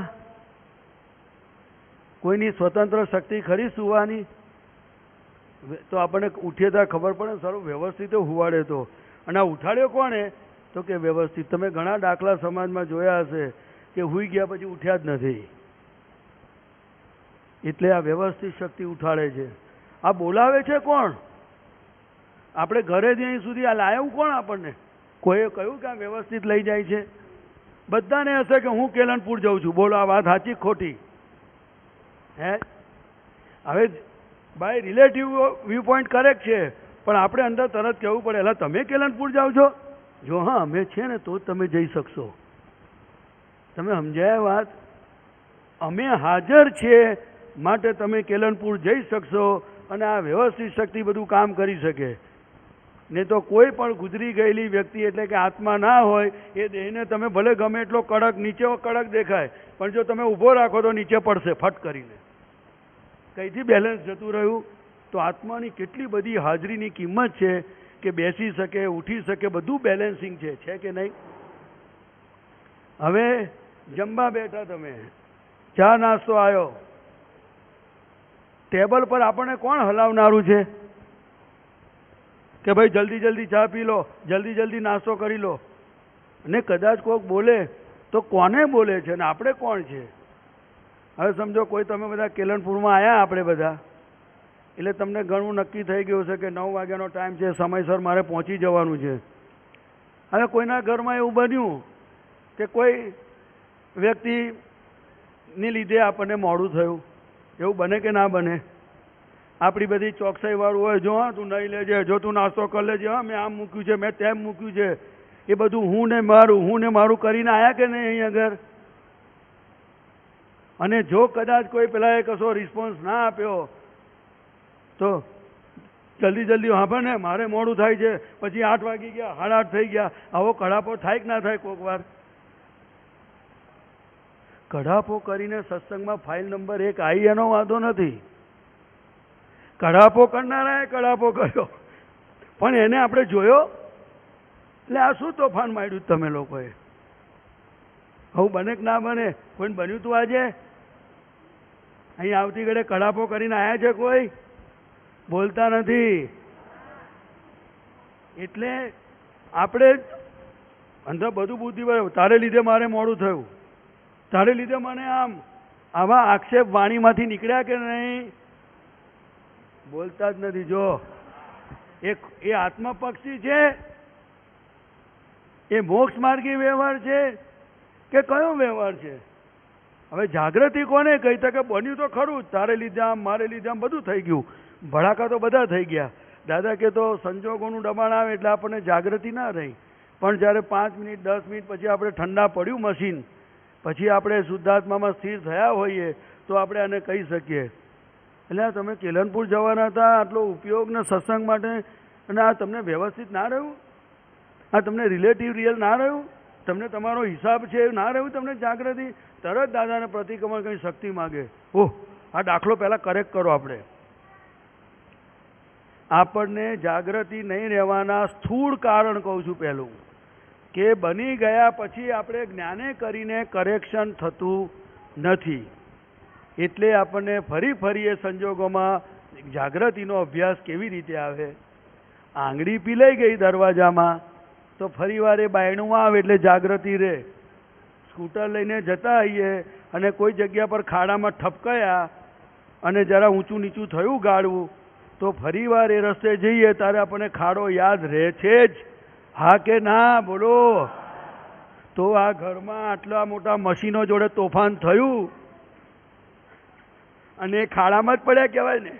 F: કોઈની સ્વતંત્ર શક્તિ ખરી સુવાની? તો આપણને ઉઠીએ ત્યારે ખબર પડે સારું વ્યવસ્થિત હુવાડે તો. અને આ ઉઠાડ્યો કોણે? તો કે વ્યવસ્થિત. તમે ઘણા દાખલા સમાજમાં જોયા હશે કે હુઈ ગયા પછી ઉઠ્યા જ નથી. એટલે આ વ્યવસ્થિત શક્તિ ઉઠાડે છે. આ બોલાવે છે કોણ? આપણે ઘરેથી અહીં સુધી આ લાવ્યું કોણ આપણને? કોઈએ કહ્યું કે આ વ્યવસ્થિત લઈ જાય છે? બધાને હશે કે હું કેલનપુર જાઉં છું. બોલો આ વાત સાચી ખોટી? હે? હવે by relative view point correct છે પણ આપણે અંદર તરત કહેવું પડે એટલે તમે કેલનપુર જાઓ છો? જો હા અમે છે ને તો જ તમે જઈ શકશો. તમે સમજાય વાત? અમે હાજર છીએ માટે તમે કેલનપુર જઈ શકશો અને આ વ્યવસ્થિત શક્તિ બધું કામ કરી શકે. ને તો કોઈ પણ ગુજરી ગયેલી વ્યક્તિ એટલે કે આત્મા ના હોય એ દેહને તમે ભલે ગમે એટલો કડક નીચે કડક દેખાય, પણ જો તમે ઊભો રાખો તો નીચે પડશે ફટ કરીને. કઈથી બેલેન્સ જતું રહ્યું? તો આત્માની કેટલી બધી હાજરીની કિંમત છે કે બેસી શકે, ઉઠી શકે, બધું બેલેન્સિંગ છે કે નહીં? હવે જમવા બેઠા, તમે ચા નાસ્તો આવ્યો, ટેબલ પર આપણને કોણ હલાવનારું છે કે ભાઈ જલ્દી જલ્દી ચા પી લો, જલ્દી જલ્દી નાસ્તો કરી લો? અને કદાચ કોઈક બોલે તો કોને બોલે છે ને આપણે કોણ છે? હવે સમજો કોઈ તમે બધા કેલનપુરમાં આવ્યા, આપણે બધા, એટલે તમને ઘણું નક્કી થઈ ગયું છે કે 9 વાગ્યાનો ટાઈમ છે, સમયસર મારે પહોંચી જવાનું છે. હવે કોઈના ઘરમાં એવું બન્યું કે કોઈ વ્યક્તિને લીધે આપણને મોડું થયું, એવું બને કે ના બને? આપણી બધી ચોકસાઈવાળું હોય, જો હા તું નહીં લેજે, જો તું નાસ્તો કરી લેજે, હા મેં આમ મૂક્યું છે, મેં તેમ મૂક્યું છે, એ બધું હું ને મારું કરીને આવ્યા કે નહીં અહીં આગળ? અને જો કદાચ કોઈ પેલાએ કશો રિસ્પોન્સ ના આપ્યો તો જલ્દી જલ્દી હા ને મારે મોડું થાય છે, પછી 8 વાગી ગયા, 8:30 થઈ ગયા. આવો કડાપો થાય કે ના થાય? કોક વાર કડાપો કરીને સત્સંગમાં ફાઇલ નંબર 1 આવી એનો વાંધો નથી. કડાપો કરનારાએ કડાપો કર્યો, પણ એને આપણે જોયો એટલે આ શું તોફાન માંડ્યું તમે લોકોએ? આવું બને કે ના બને? કોઈને બન્યું તું આજે? અહીં આવતી ઘડે કડાપો કરીને આવ્યા છે કોઈ? બોલતા નથી. એટલે આપણે અંદર બધું બુદ્ધિ, તારે લીધે મારે મોડું થયું, તારે લીધે મને આમ, આવા આક્ષેપ વાણીમાંથી નીકળ્યા કે નહીં? બોલતા જ નથી. જો એ આત્મા પક્ષી છે, એ મોક્ષ માર્ગી વ્યવહાર છે કે કયો વ્યવહાર છે? હવે જાગૃતિ કોને કહી? કે બન્યું તો ખરું જ, તારે લીધે આમ, મારે લીધે આમ, બધું થઈ ગયું, ભડાકા તો બધા થઈ ગયા. દાદા કે તો સંજોગોનું દબાણ આવે એટલે આપણને જાગૃતિ ના રહી. પણ જ્યારે 5 મિનિટ 10 મિનિટ પછી આપણે ઠંડા પડ્યું મશીન, પછી આપણે શુદ્ધાત્મામાં સ્થિર થયા હોઈએ તો આપણે આને કહી શકીએ. એટલે તમે કેલનપુર જવાના હતા, આટલો ઉપયોગ ને સત્સંગ માટે, અને આ તમને વ્યવસ્થિત ના રહ્યું? આ તમને રિલેટિવ રિયલ ના રહ્યું? તમને તમારો હિસાબ છે ના રહ્યું? તમને જાગૃતિ? તરત દાદાને પ્રતિક્રમણ કંઈ શક્તિ માગે. ઓહ, આ દાખલો પહેલાં કરેક્ટ કરો. આપણને જાગૃતિ નહીં રહેવાના સ્થૂળ કારણ કહું છું. પહેલું કે બની ગયા પછી આપણે જ્ઞાને કરીને કરેક્શન થતું નથી. એટલે આપણને ફરી એ સંજોગોમાં જાગૃતિનો અભ્યાસ કેવી રીતે આવે? આંગળી પીલાઈ ગઈ દરવાજામાં તો ફરી વાર એ બાયણું આવે એટલે જાગૃતિ રહે. સ્કૂટર લઈને જતા હોઈએ અને કોઈ જગ્યા પર ખાડામાં ઠપકાયા અને જરા ઊંચું નીચું થયું ગાડવું, તો ફરી વાર એ રસ્તે જઈએ ત્યારે આપણને ખાડો યાદ રહે છે જ? હા કે ના? બોલો. તો આ ઘરમાં આટલા મોટા મશીનો જોડે તોફાન થયું અને એ ખાડામાં જ પડ્યા કહેવાય ને.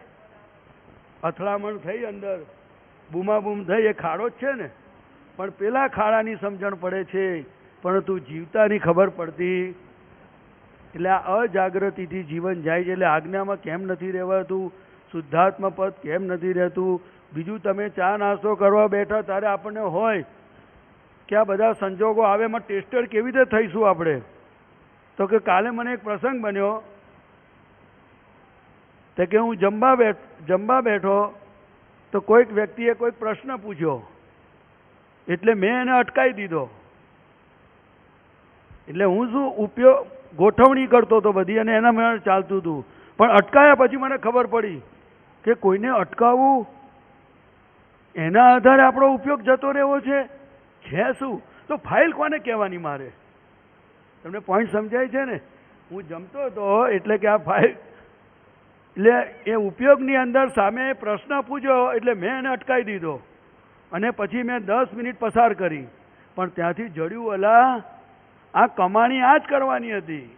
F: અથડામણ થઈ, અંદર બૂમાબૂમ થઈ, એ ખાડો જ છે ને. પણ પેલા ખાડાની સમજણ પડે છે, પરંતુ જીવતાની ખબર પડતી. એટલે આ અજાગૃતિથી જીવન જાય છે. એટલે આજ્ઞામાં કેમ નથી રહેવાતું? શુદ્ધાત્મા પદ કેમ નથી રહેતું? બીજું, તમે ચા નાસ્તો કરવા બેઠા ત્યારે આપણને હોય કે આ બધા સંજોગો આવે, એમાં ટેસ્ટર કેવી રીતે થઈશું આપણે? તો કે કાલે મને એક પ્રસંગ બન્યો તો કે હું જમવા બેઠો તો કોઈક વ્યક્તિએ કોઈક પ્રશ્ન પૂછ્યો, એટલે મેં એને અટકાવી દીધો. એટલે હું શું ગોઠવણી કરતો હતો બધી, અને એના મને ચાલતું હતું. પણ અટકાયા પછી મને ખબર પડી કે કોઈને અટકાવવું એના આધારે આપણો ઉપયોગ જતો રહેવો છે શું? તો ફાઇલ કોને કહેવાની મારે? તમને પોઈન્ટ સમજાય છે ને? હું જમતો હતો એટલે કે આ ફાઇલ, એટલે એ ઉપયોગની અંદર સામે પ્રશ્ન પૂછ્યો એટલે મેં એને અટકાવી દીધો અને પછી મેં 10 મિનિટ પસાર કરી. પણ ત્યાંથી જડ્યું, અલા આ કમાણી આ જ કરવાની હતી.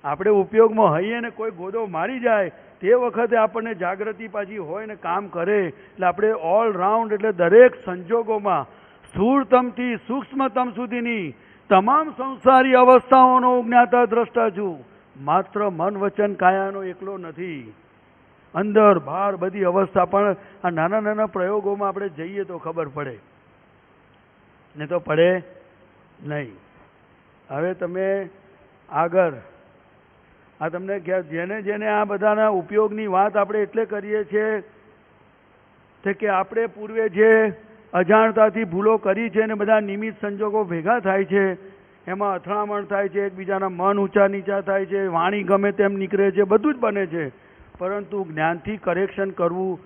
F: આપણે ઉપયોગમાં હઈએ ને કોઈ ગોદો મારી જાય તે વખતે આપણને જાગૃતિ પાછી હોય ને કામ કરે. એટલે આપણે ઓલરાઉન્ડ, એટલે દરેક સંજોગોમાં સ્થૂળતમથી સૂક્ષ્મતમ સુધીની તમામ સંસારી અવસ્થાઓનો જ્ઞાતા દ્રષ્ટા છું. માત્ર મન વચન કાયાનો એકલો નથી. અંદર બહાર બધી અવસ્થા પણ આ નાના નાના પ્રયોગોમાં આપણે જઈએ તો ખબર પડે, ને તો પડે નહીં. હવે તમે આગળ આ તમને જેને જેને આ બધાના ઉપયોગની વાત આપણે એટલે કરીએ છીએ કે આપણે પૂર્વે જે અજાણતાથી ભૂલો કરી છે અને બધા નિમિત્ત સંજોગો ભેગા થાય છે, એમાં અથડામણ થાય છે, એકબીજાના મન ઊંચા નીચા થાય છે, વાણી ગમે તેમ નીકળે છે, બધું જ બને છે. પરંતુ જ્ઞાનથી કરેક્શન કરવું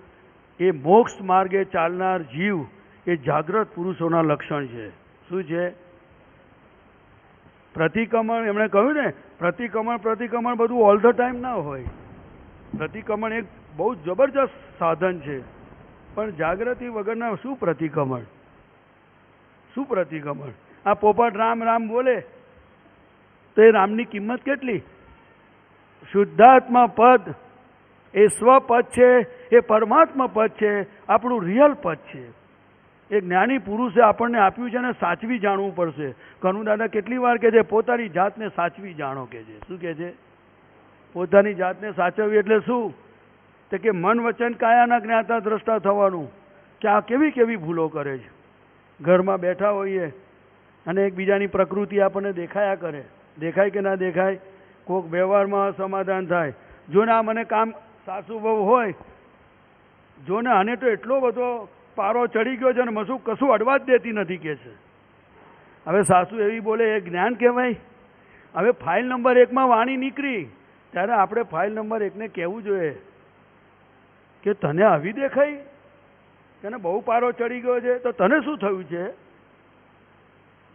F: એ મોક્ષ માર્ગે ચાલનાર જીવ એ જાગ્રત પુરુષોના લક્ષણ છે. શું છે? પ્રતિક્રમણ એમણે કહ્યું ને, પ્રતિક્રમણ બધું ઓલ ધ ટાઈમ ના હોય. પ્રતિક્રમણ એક બહુ જબરજસ્ત સાધન છે, પણ જાગૃતિ વગરના શું પ્રતિક્રમણ? શું પ્રતિક્રમણ? આ પોપટ રામ રામ બોલે તો એ રામની કિંમત કેટલી? શુદ્ધાત્મા પદ એ સ્વપદ છે, એ પરમાત્મા પદ છે, આપણું રિયલ પદ છે. એ જ્ઞાની પુરુષે આપણને આપ્યું છે અને સાચવી જાણવું પડશે. કનુ દાદા કેટલી વાર કહે છે પોતાની જાતને સાચવી જાણો કે છે. શું કહે છે? પોતાની જાતને સાચવવી એટલે શું? તો કે મન વચન કાયાના જ્ઞાતા દ્રષ્ટા થવાનું. કે આ કેવી કેવી ભૂલો કરે છે. ઘરમાં બેઠા હોઈએ અને એકબીજાની પ્રકૃતિ આપણને દેખાયા કરે. દેખાય કે ના દેખાય? કોઈક વ્યવહારમાં અસમાધાન થાય. જો ને આ મને કામ સાસુ બહુ હોય, જો ને આને તો એટલો બધો પારો ચડી ગયો છે અને મસું કશું અડવા જ દેતી નથી કે છે. હવે સાસુ એવી બોલે એ જ્ઞાન કહેવાય? હવે ફાઇલ નંબર 1માં વાણી નીકળી ત્યારે આપણે ફાઇલ નંબર 1ને કહેવું જોઈએ કે તને આવી દેખાય, તને બહુ પારો ચડી ગયો છે, તો તને શું થયું છે?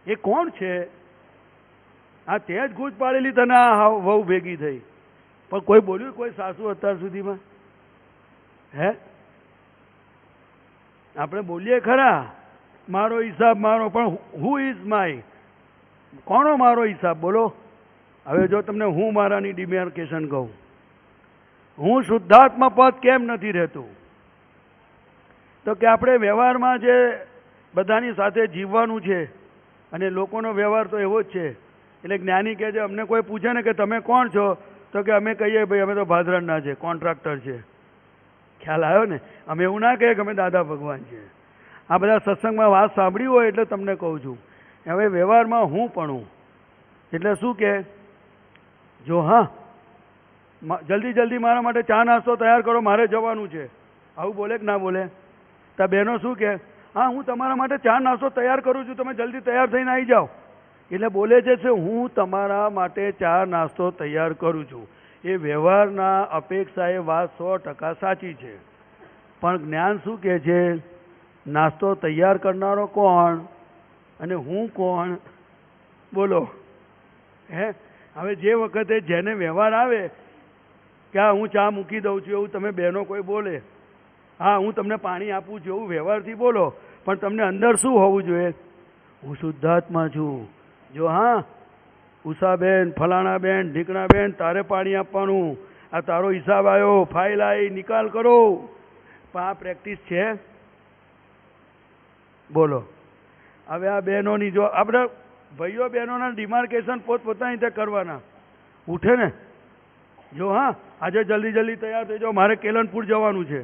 F: એ કોણ છે? આ તે જ ગૂંચ પાડેલી તને આ વહુ ભેગી થઈ. પણ કોઈ બોલ્યું કોઈ સાસુ અત્યાર સુધીમાં? હે? આપણે બોલીએ ખરા મારો હિસાબ મારો, પણ હુ ઇઝ માય? કોનો મારો હિસાબ? બોલો. હવે જો તમને હું મારાની ડિમાર્કેશન કહું, હું શુદ્ધાત્મા પદ કેમ નથી રહેતું? તો કે આપણે વ્યવહારમાં જે બધાની સાથે જીવવાનું છે અને લોકોનો વ્યવહાર તો એવો જ છે. એટલે જ્ઞાની કહે છે, અમને કોઈ પૂછે ને કે તમે કોણ છો, તો કે અમે કહીએ ભાઈ અમે તો ભાદરણના છે, કોન્ટ્રાક્ટર છે. ખ્યાલ આવ્યો ને? અમે એવું ના કહીએ કે અમે દાદા ભગવાન છે. આ બધા સત્સંગમાં વાત સાંભળી હોય એટલે તમને કહું છું. હવે વ્યવહારમાં હું પણ એટલે શું કે જો હા જલ્દી જલ્દી મારા માટે ચા નાસ્તો તૈયાર કરો, મારે જવાનું છે, આવું બોલે કે ના બોલે? તો બહેનો શું કે હા હું તમારા માટે ચા નાસ્તો તૈયાર કરું છું, તમે જલ્દી તૈયાર થઈને આવી જાઓ. એટલે બોલે છે હું તમારા માટે ચા નાસ્તો તૈયાર કરું છું. એ વ્યવહારના અપેક્ષાએ વાત 100% સાચી છે. પણ જ્ઞાન શું કહે છે? નાસ્તો તૈયાર કરનારો કોણ અને હું કોણ? બોલો. હે? હવે જે વખતે જેને વ્યવહાર આવે કે હા હું ચા મૂકી દઉં છું એવું તમે બહેનો કોઈ બોલે, હા હું તમને પાણી આપું છું એવું વ્યવહારથી બોલો, પણ તમને અંદર શું હોવું જોઈએ? હું શુદ્ધાત્મા છું. જો હા ઉષાબેન, ફલાણાબેન, ઢીકણાબેન તારે પાણી આપવાનું, આ તારો હિસાબ આવ્યો, ફાઇલ આવી, નિકાલ કરો. પણ આ પ્રેક્ટિસ છે? બોલો. હવે આ બહેનોની જો આપણે ભાઈઓ બહેનોના ડિમાર્કેશન પોતપોતાની રીતે કરવાના. ઉઠે ને જો હા આજે જલ્દી જલ્દી તૈયાર થઈ જાઓ, મારે કેલનપુર જવાનું છે.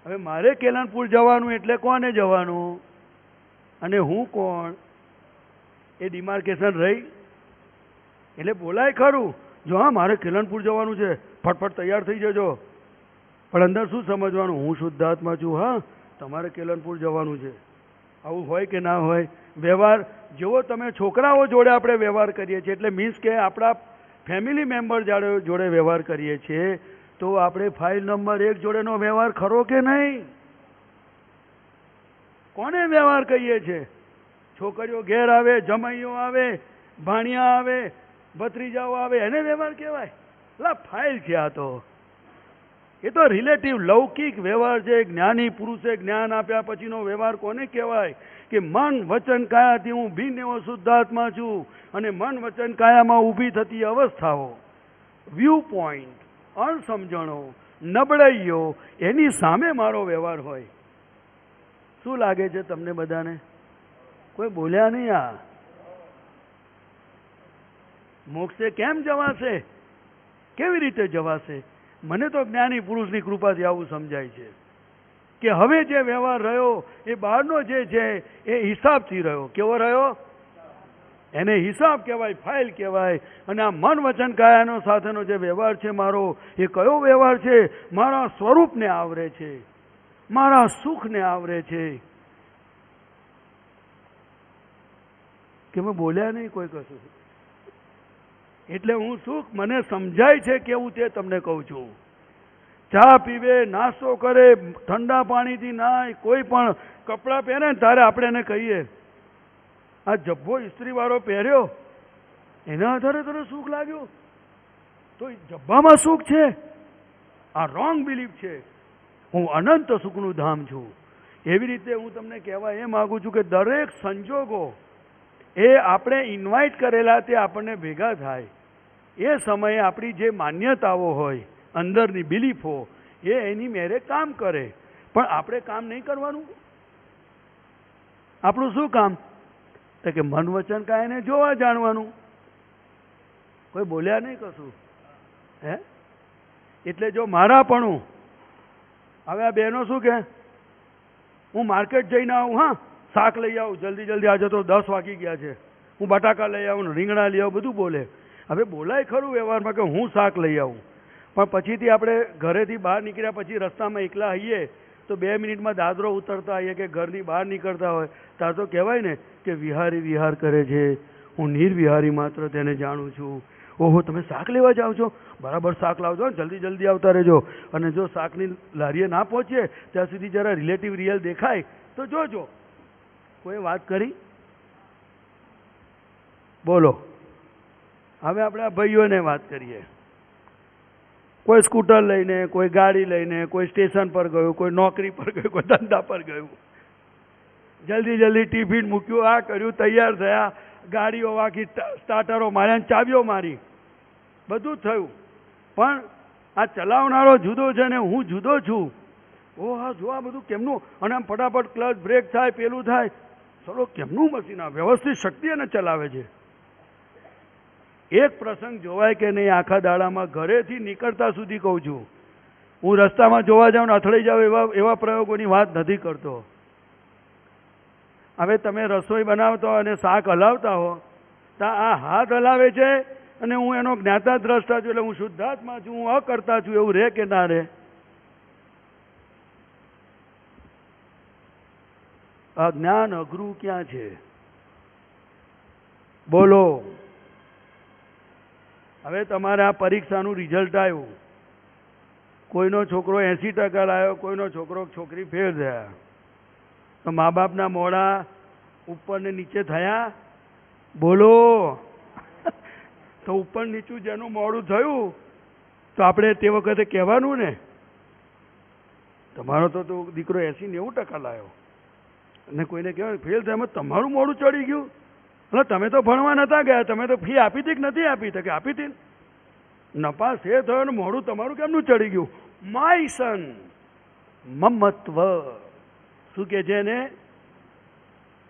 F: હવે મારે કેલનપુર જવાનું એટલે કોને જવાનું અને હું કોણ? એ ડિમાર્કેશન રહી? એટલે બોલાય ખરું જો હા મારે કેલનપુર જવાનું છે, ફટફટ તૈયાર થઈ જજો. પણ અંદર શું સમજવાનું? હું શુદ્ધાત્મા છું. હા તમારે કેલનપુર જવાનું છે. આવું હોય કે ના હોય? વ્યવહાર જેવો તમે છોકરાઓ જોડે આપણે વ્યવહાર કરીએ છીએ, એટલે મીન્સ કે આપણા ફેમિલી મેમ્બર જોડે વ્યવહાર કરીએ છીએ, તો આપણે ફાઇલ નંબર 1 જોડેનો વ્યવહાર ખરો કે નહીં? કોને વ્યવહાર કહીએ છીએ? છોકરીઓ ઘેર આવે, જમાઈઓ આવે, ભાણિયા આવે, ભત્રીજાઓ આવે, એને વ્યવહાર કહેવાય? લા ફાઇલ છે આ તો. એ તો રિલેટિવ લૌકિક વ્યવહાર છે. જ્ઞાની પુરુષે જ્ઞાન આપ્યા પછીનો વ્યવહાર કોને કહેવાય? કે મન વચન કાયાથી હું ભિન્ન એવો શુદ્ધાત્મા છું અને મન વચન કાયામાં ઊભી થતી અવસ્થાઓ, વ્યૂ પોઈન્ટ, અણસમજણો, નબળાઈઓ, એની સામે મારો વ્યવહાર હોય. શું લાગે છે તમને બધાને? કોઈ બોલ્યા નહીં. આ મોક્ષે કેમ જવાશે? કેવી રીતે જવાશે? મને તો જ્ઞાની પુરુષની કૃપાથી આવું સમજાય છે કે હવે જે વ્યવહાર રહ્યો એ બહારનો જે છે એ હિસાબથી રહ્યો. કેવો રહ્યો? એને હિસાબ કહેવાય, ફાઇલ કહેવાય. અને આ મન વચન કાયાનો સાથેનો જે વ્યવહાર છે મારો, એ કયો વ્યવહાર છે? મારા સ્વરૂપને આવરે છે, મારા સુખને આવરે છે. કે મેં બોલ્યા નહીં કોઈ કશું. એટલે હું સુખ મને સમજાય છે કેવું તે તમને કહું છું. ચા પીવે, નાસ્તો કરે, ઠંડા પાણીથી નાય, કોઈ પણ કપડાં પહેરે ને તારે આપણે એને કહીએ આ જબ્બો ઇસ્ત્રીવાળો પહેર્યો, એના આધારે તને સુખ લાગ્યું, તો જબ્બામાં સુખ છે. આ રોંગ બિલીફ છે. હું અનંત સુખનું ધામ છું. એવી રીતે હું તમને કહેવા એ માગું છું કે દરેક સંજોગો એ આપણે ઇન્વાઇટ કરેલા તે આપણને ભેગા થાય. એ સમયે આપણી જે માન્યતાઓ હોય, અંદરની બિલીફો, એ એની મેરે કામ કરે. પણ આપણે કામ નહીં કરવાનું. આપણું શું કામ? તો કે મન વચન કાયને જોવા જાણવાનું. કોઈ બોલ્યા નહીં કશું હે? એટલે જો મારાપણું, હવે આ બહેનો શું કે હું માર્કેટ જઈને આવું, હા શાક લઈ આવું જલ્દી જલ્દી, આજે તો 10 વાગી ગયા છે, હું બટાકા લઈ આવું, રીંગણા લઈ આવું, બધું બોલે. હવે બોલાય ખરું વ્યવહારમાં કે હું શાક લઈ આવું, પણ પછીથી આપણે ઘરેથી બહાર નીકળ્યા પછી રસ્તામાં એકલા હઈએ તો 2 મિનિટમાં દાદરો ઉતરતા હઈએ કે ઘરની બહાર નીકળતા હોય ત્યારે તો કહેવાય ને કે વિહારી વિહાર કરે છે, હું નિર્વિહારી માત્ર તેને જાણું છું. ઓહો, તમે શાક લેવા જાઓ છો? બરાબર શાક લાવજો, જલ્દી જલ્દી આવતા રહેજો. અને જો શાકની લારીએ ના પહોંચીએ ત્યાં સુધી જરા રિલેટિવ રિયલ દેખાય તો જોજો. કોઈ વાત કરી? બોલો. હવે આપણે આ ભાઈઓને વાત કરીએ. કોઈ સ્કૂટર લઈને, કોઈ ગાડી લઈને, કોઈ સ્ટેશન પર ગયું, કોઈ નોકરી પર ગયું, કોઈ ધંધા પર ગયું, જલ્દી જલ્દી ટિફિન મૂક્યું, આ કર્યું, તૈયાર થયા, ગાડીઓ વાગી, સ્ટાર્ટરો માર્યા, ચાવીઓ મારી, બધું થયું. પણ આ ચલાવનારો જુદો છે ને હું જુદો છું. ઓ હા, જો આ બધું કેમનું, અને આમ ફટાફટ ક્લચ બ્રેક થાય, પેલું થાય, ચલો કેમનું મશીન આ વ્યવસ્થિત શક્તિ એને ચલાવે છે. એક પ્રસંગ જોવાય કે નહીં આખા દાડામાં? ઘરેથી નીકળતા સુધી કહું છું. હું રસ્તામાં જોવા જાઉં ને અથડાઈ જાઉં એવા પ્રયોગોની વાત નથી કરતો. હવે તમે રસોઈ બનાવતા અને શાક હલાવતા હો તો આ હાથ હલાવે છે અને હું એનો જ્ઞાતા દ્રષ્ટા છું, એટલે હું શુદ્ધાત્મા છું, હું અકર્તા છું, એવું રહે કે ના રહે? આ જ્ઞાન અઘરું ક્યાં છે? બોલો. હવે તમારે આ પરીક્ષાનું રિઝલ્ટ આવ્યું, કોઈનો છોકરો 80% લાવ્યો, કોઈનો છોકરો છોકરી ફેલ થયા, તો મા બાપના મોઢા ઉપર ને નીચે થયા? બોલો. તો ઉપર નીચું જેનું મોઢું થયું તો આપણે તે વખતે કહેવાનું ને તમારો તો દીકરો 80-90% લાવ્યો, અને કોઈને કહેવાય ફેલ થયા, તમારું મોઢું ચડી ગયું. એટલે તમે તો ભણવા નતા ગયા, તમે તો ફી આપી હતી કે નથી આપી? તો કે આપી હતી. નપાસ એ થયો ને મોઢું તમારું કેમનું ચડી ગયું? માય સન, મમત્વ. શું કે છે ને?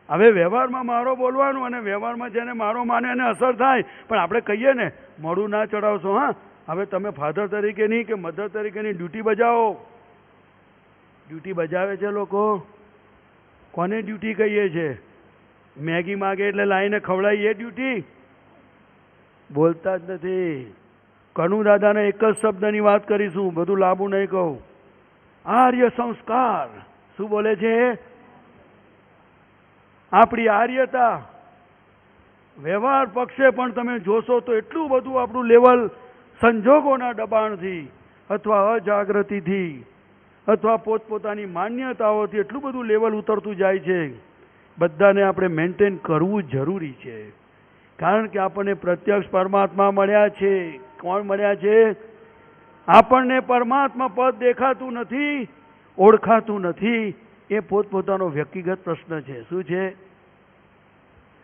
F: હવે વ્યવહારમાં મારો બોલવાનું અને વ્યવહારમાં જેને મારો માને એને અસર થાય. પણ આપણે કહીએ ને મોઢું ના ચડાવશો. હા, હવે તમે ફાધર તરીકેની કે મધર તરીકેની ડ્યુટી બજાવો. ડ્યુટી બજાવે છે લોકો. કોને ડ્યુટી કહીએ છે? મેગી માગે એટલે લાઈને ખવડાવી એ ડ્યુટી? બોલતા જ નથી. કનુ દાદાને એક જ શબ્દની વાત કરીશું, બધું લાંબુ નહીં કહું. આર્ય સંસ્કાર. શું બોલે છે? આપણી આર્યતા. વ્યવહાર પક્ષે પણ તમે જોશો તો એટલું બધું આપણું લેવલ સંજોગોના દબાણથી અથવા અજાગૃતિથી અથવા પોતપોતાની માન્યતાઓથી એટલું બધું લેવલ ઉતરતું જાય છે. બધાને આપણે મેન્ટેન કરવું જરૂરી છે, કારણ કે આપણને પ્રત્યક્ષ પરમાત્મા મળ્યા છે. કોણ મળ્યા છે? આપણને પરમાત્મા પદ દેખાતું નથી, ઓળખાતું નથી. એ પોતપોતાનો વ્યક્તિગત પ્રશ્ન છે. શું છે?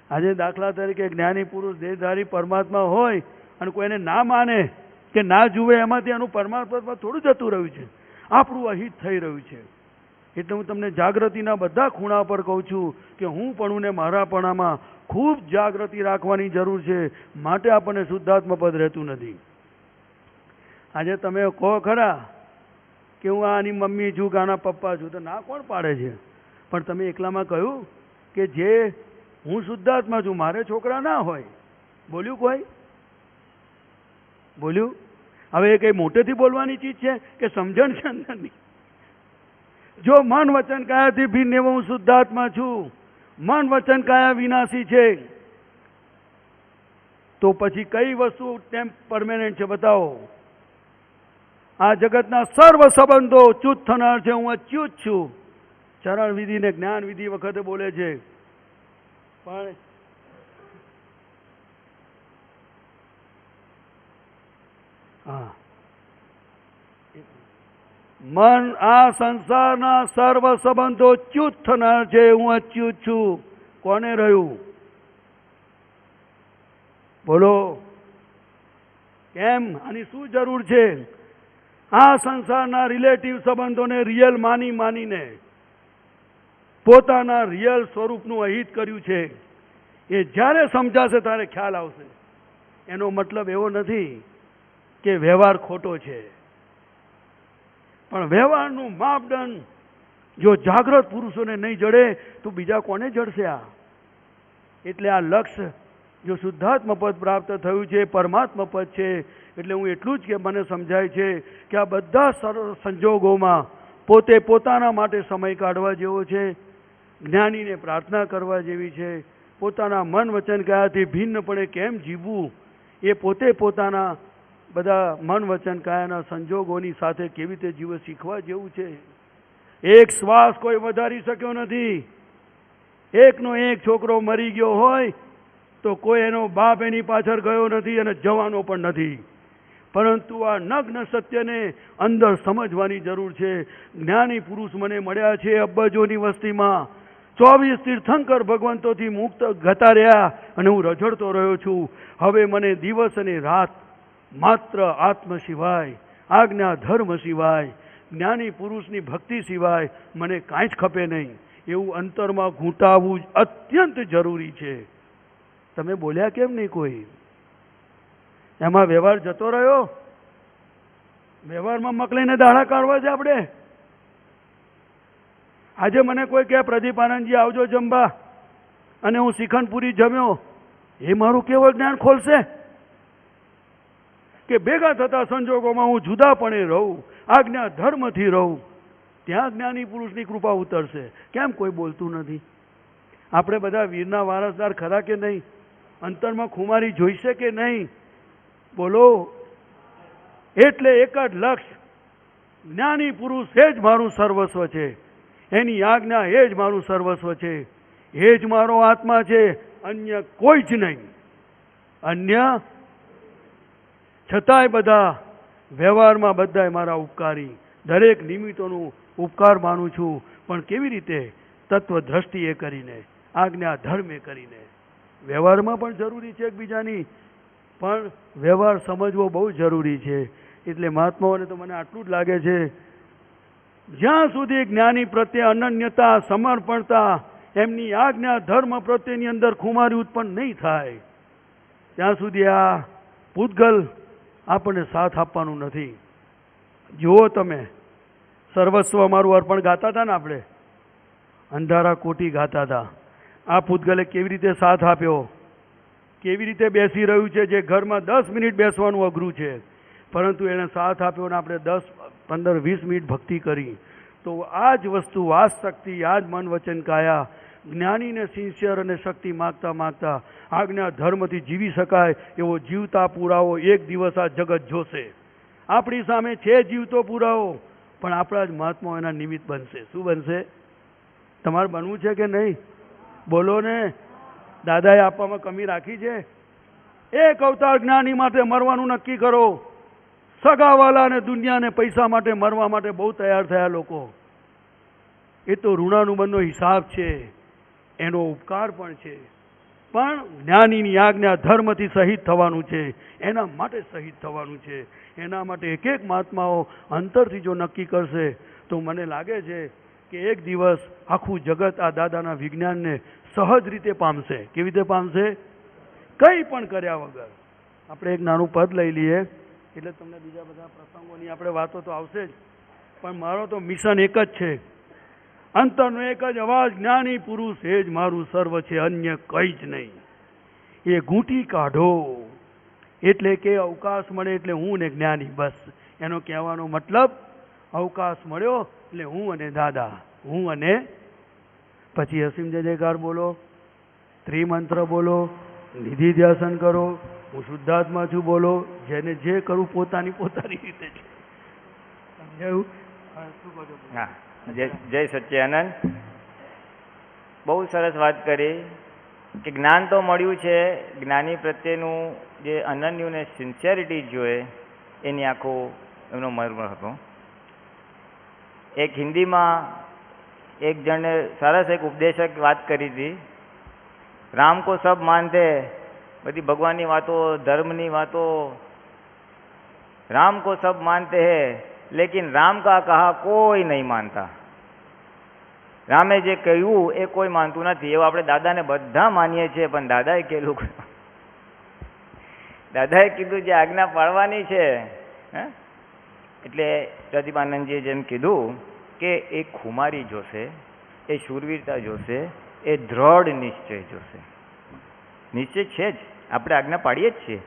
F: આજે દાખલા તરીકે જ્ઞાની પુરુષ દેહધારી પરમાત્મા હોય અને કોઈને ના માને કે ના જુએ, એમાંથી એનું પરમાત્મા થોડું જતું રહ્યું છે, આપણું અહિત થઈ રહ્યું છે. એટલે હું તમને જાગૃતિના બધા ખૂણા પર કહું છું કે હું પણ ને મારાપણામાં ખૂબ જાગૃતિ રાખવાની જરૂર છે. માટે આપણને શુદ્ધાત્મા પદ રહેતું નથી. આજે તમે કહો ખરા કે હું આની મમ્મી છું કે આના પપ્પા છું, તો ના કોણ પાડે છે? પણ તમે એકલામાં કહ્યું કે જે હું શુદ્ધાત્મા છું, મારે છોકરા ના હોય. બોલ્યું કોઈ? બોલ્યું? હવે એ કંઈ મોટેથી બોલવાની ચીજ છે કે સમજણ છે અંદરની? જો મન વચન કાયાથી ભિન્ન એવો હું શુદ્ધાત્મા છું, મન વચન કાયા વિનાશી છે, તો પછી કઈ વસ્તુ પરમેનન્ટ છે બતાવો? આ જગતના સર્વ સંબંધો ચ્યુત થનાર છે, હું અચ્યુત છું. ચરણ વિધિ ને જ્ઞાન વિધિ વખતે બોલે છે, પણ હા, મન આ સંસારના સર્વ સંબંધો ચ્યુત થનાર છે, હું અચ્યુત છું. કોને રહ્યું? બોલો કેમ? આની શું જરૂર છે? આ સંસારના રિલેટિવ સંબંધોને રિયલ માનીને પોતાના રિયલ સ્વરૂપનું અહિત કર્યું છે. એ જ્યારે સમજાશે ત્યારે ખ્યાલ આવશે. એનો મતલબ એવો નથી કે વ્યવહાર ખોટો છે, પણ વ્યવહારનું માપદંડ જો જાગ્રત પુરુષોને નહીં જડે તો બીજા કોને જડશે? આ એટલે આ લક્ષ્ય જો શુદ્ધાત્મ પદ પ્રાપ્ત થયું છે, પરમાત્મા પદ છે, એટલે હું એટલું જ કે મને સમજાય છે કે આ બધા સંજોગોમાં પોતે પોતાના માટે સમય કાઢવા જેવો છે, જ્ઞાનીને પ્રાર્થના કરવા જેવી છે. પોતાના મન વચન કાયાથી ભિન્નપણે કેમ જીવવું એ પોતે પોતાના બધા મન વચન કાયાના સંજોગોની સાથે કેવી રીતે જીવવું શીખવા જેવું છે. એક શ્વાસ કોઈ વધારી શક્યો નથી. એકનો એક છોકરો મરી ગયો હોય તો કોઈ એનો બાપ એની પાછળ ગયો નથી અને જવાનો પણ નથી. પરંતુ આ નગ્ન સત્યને અંદર સમજવાની જરૂર છે. જ્ઞાની પુરુષ મને મળ્યા છે અબજોની વસ્તીમાં. 24 તીર્થંકર ભગવંતોથી મુક્ત ગતા રહ્યા અને હું રઝળતો રહ્યો છું. હવે મને દિવસ અને રાત માત્ર આત્મ સિવાય, આજ્ઞા ધર્મ સિવાય, જ્ઞાની પુરુષની ભક્તિ સિવાય મને કાંઈ જ ખપે નહીં. એવું અંતરમાં ઘૂંટાવવું જ અત્યંત જરૂરી છે. તમે બોલ્યા કેમ નહીં કોઈ? એમાં વ્યવહાર જતો રહ્યો. વ્યવહારમાં મકલીને દાડા કાઢવા છે આપણે. આજે મને કોઈ કહે પ્રદીપ આનંદજી આવજો જમવા, અને હું શ્રીખંડપુરી જમ્યો, એ મારું કેવળ જ્ઞાન ખોલશે? કે ભેગા થતા સંજોગોમાં હું જુદાપણે રહું, આજ્ઞા ધર્મથી રહું, ત્યાં જ્ઞાની પુરુષની કૃપા ઉતરશે. કેમ કોઈ બોલતું નથી? આપણે બધા વીરના વારસદાર ખરા કે નહીં? અંતરમાં ખુમારી જોઈશે કે નહીં? બોલો. એટલે એક જ લક્ષ્ય, જ્ઞાની પુરુષ એ જ મારું સર્વસ્વ છે, એની આજ્ઞા એ જ મારું સર્વસ્વ છે, એ જ મારો આત્મા છે, અન્ય કોઈ જ નહીં. અન્ય છતાંય બધા વ્યવહારમાં બધાય મારા ઉપકારી, દરેક નિમિત્તોનું ઉપકાર માનું છું. પણ કેવી રીતે? તત્વ દ્રષ્ટિએ કરીને, આજ્ઞા ધર્મે કરીને. વ્યવહારમાં પણ જરૂરી છે એકબીજાની, પણ વ્યવહાર સમજવો બહુ જરૂરી છે. એટલે મહાત્માઓને તો મને આટલું જ લાગે છે, જ્યાં સુધી જ્ઞાની પ્રત્યે અનન્યતા, સમર્પણતા, એમની આજ્ઞા ધર્મ પ્રત્યેની અંદર ખુમારી ઉત્પન્ન નહીં થાય, ત્યાં સુધી આ પૂતગલ આપણને સાથ આપવાનું નથી. જુઓ તમે, સર્વસ્વ અમારું અર્પણ ગાતા હતા ને આપણે, અંધારા કોટી ગાતા હતા. આ પૂતગલે કેવી રીતે સાથ આપ્યો, કેવી રીતે બેસી રહ્યું છે. જે ઘરમાં 10 મિનિટ બેસવાનું અઘરું છે, પરંતુ એને સાથ આપ્યો અને આપણે 10, 15, 20 મિનિટ ભક્તિ કરી. તો આ જ વસ્તુ, આ શક્તિ, આ જ મન વચન કાયા જ્ઞાનીને સિન્સિયર અને શક્તિ માગતા માગતા આજ્ઞા ધર્મથી જીવી શકાય એવો જીવતા પુરાવો એક દિવસ આ જગત જોશે. આપણી સામે છે જીવતો પુરાવો, પણ આપણા જ મહાત્માઓ એના નિમિત્ત બનશે. શું બનશે? તમારે બનવું છે કે નહીં? બોલો ને. દાદાએ આપવામાં કમી રાખી છે? એક અવતાર જ્ઞાની માટે મરવાનું નક્કી કરો. સગાવાલા અને દુનિયાને પૈસા માટે મરવા માટે બહુ તૈયાર થયા લોકો. એ તો ઋણાનુબંધનો હિસાબ છે, એનો ઉપકાર પણ છે. પણ જ્ઞાનીની આજ્ઞા ધર્મથી શહીદ થવાનું છે, એના માટે શહીદ થવાનું છે. એના માટે એક એક મહાત્માઓ અંતરથી જો નક્કી કરશે તો મને લાગે છે કે એક દિવસ આખું જગત આ દાદાના વિજ્ઞાનને સહજ રીતે પામશે. કેવી રીતે પામશે? કંઈ પણ કર્યા વગર. આપણે એક નાનું પદ લઈ લઈએ. એટલે તમને બીજા બધા પ્રસંગોની આપણે વાતો તો આવશે જ, પણ મારો તો મિશન એક જ છે, અંતરનો એક જ અવાજ, જ્ઞાની પુરુષ એ જ મારું સર્વ છે, અન્ય કંઈ જ નહીં. એ ઘૂંટી કાઢો એટલે કે અવકાશ મળે એટલે હું ને જ્ઞાની, બસ એનો કહેવાનો મતલબ અવકાશ મળ્યો એટલે હું અને દાદા, હું અને પછી અસીમ જય જયકાર બોલો, ત્રિમંત્ર બોલો, નિધિ ધ્યાસન કરો, હું શુદ્ધાત્મા છું બોલો, જેને જે કરું પોતાની રીતે છે. સમજાયું? હા, શું કહો છો?
A: હા, જય સચ્ચિદાનંદ. બહુ સરસ વાત કરી કે જ્ઞાન તો મળ્યું છે, જ્ઞાની પ્રત્યેનું જે અનન્યુ ને સિન્સિયરિટી જોઈએ એની આખો એમનો મર્મ હતો. એક હિન્દીમાં એક જણે સરસ એક ઉપદેશક વાત કરી હતી, રામ કો સબ માનતે, બધી ભગવાનની વાતો, ધર્મની વાતો, રામ કો સબ માનતે હૈ લેકિન રામ કા કહા કોઈ નહીં માનતા. રામે જે કહ્યું એ કોઈ માનતું નથી. એવું આપણે દાદાને બધા માનીએ છીએ, પણ દાદાએ કહેલું, દાદાએ કીધું જે આજ્ઞા પાળવાની છે. એટલે પ્રદીપાનંદજીએ જેમ કીધું કે એ ખુમારી જોશે, એ શૂરવીરતા જોશે, એ દ્રઢ નિશ્ચય જોશે. નિશ્ચય છે જ, આપણે આજ્ઞા પાડીએ જ છીએ,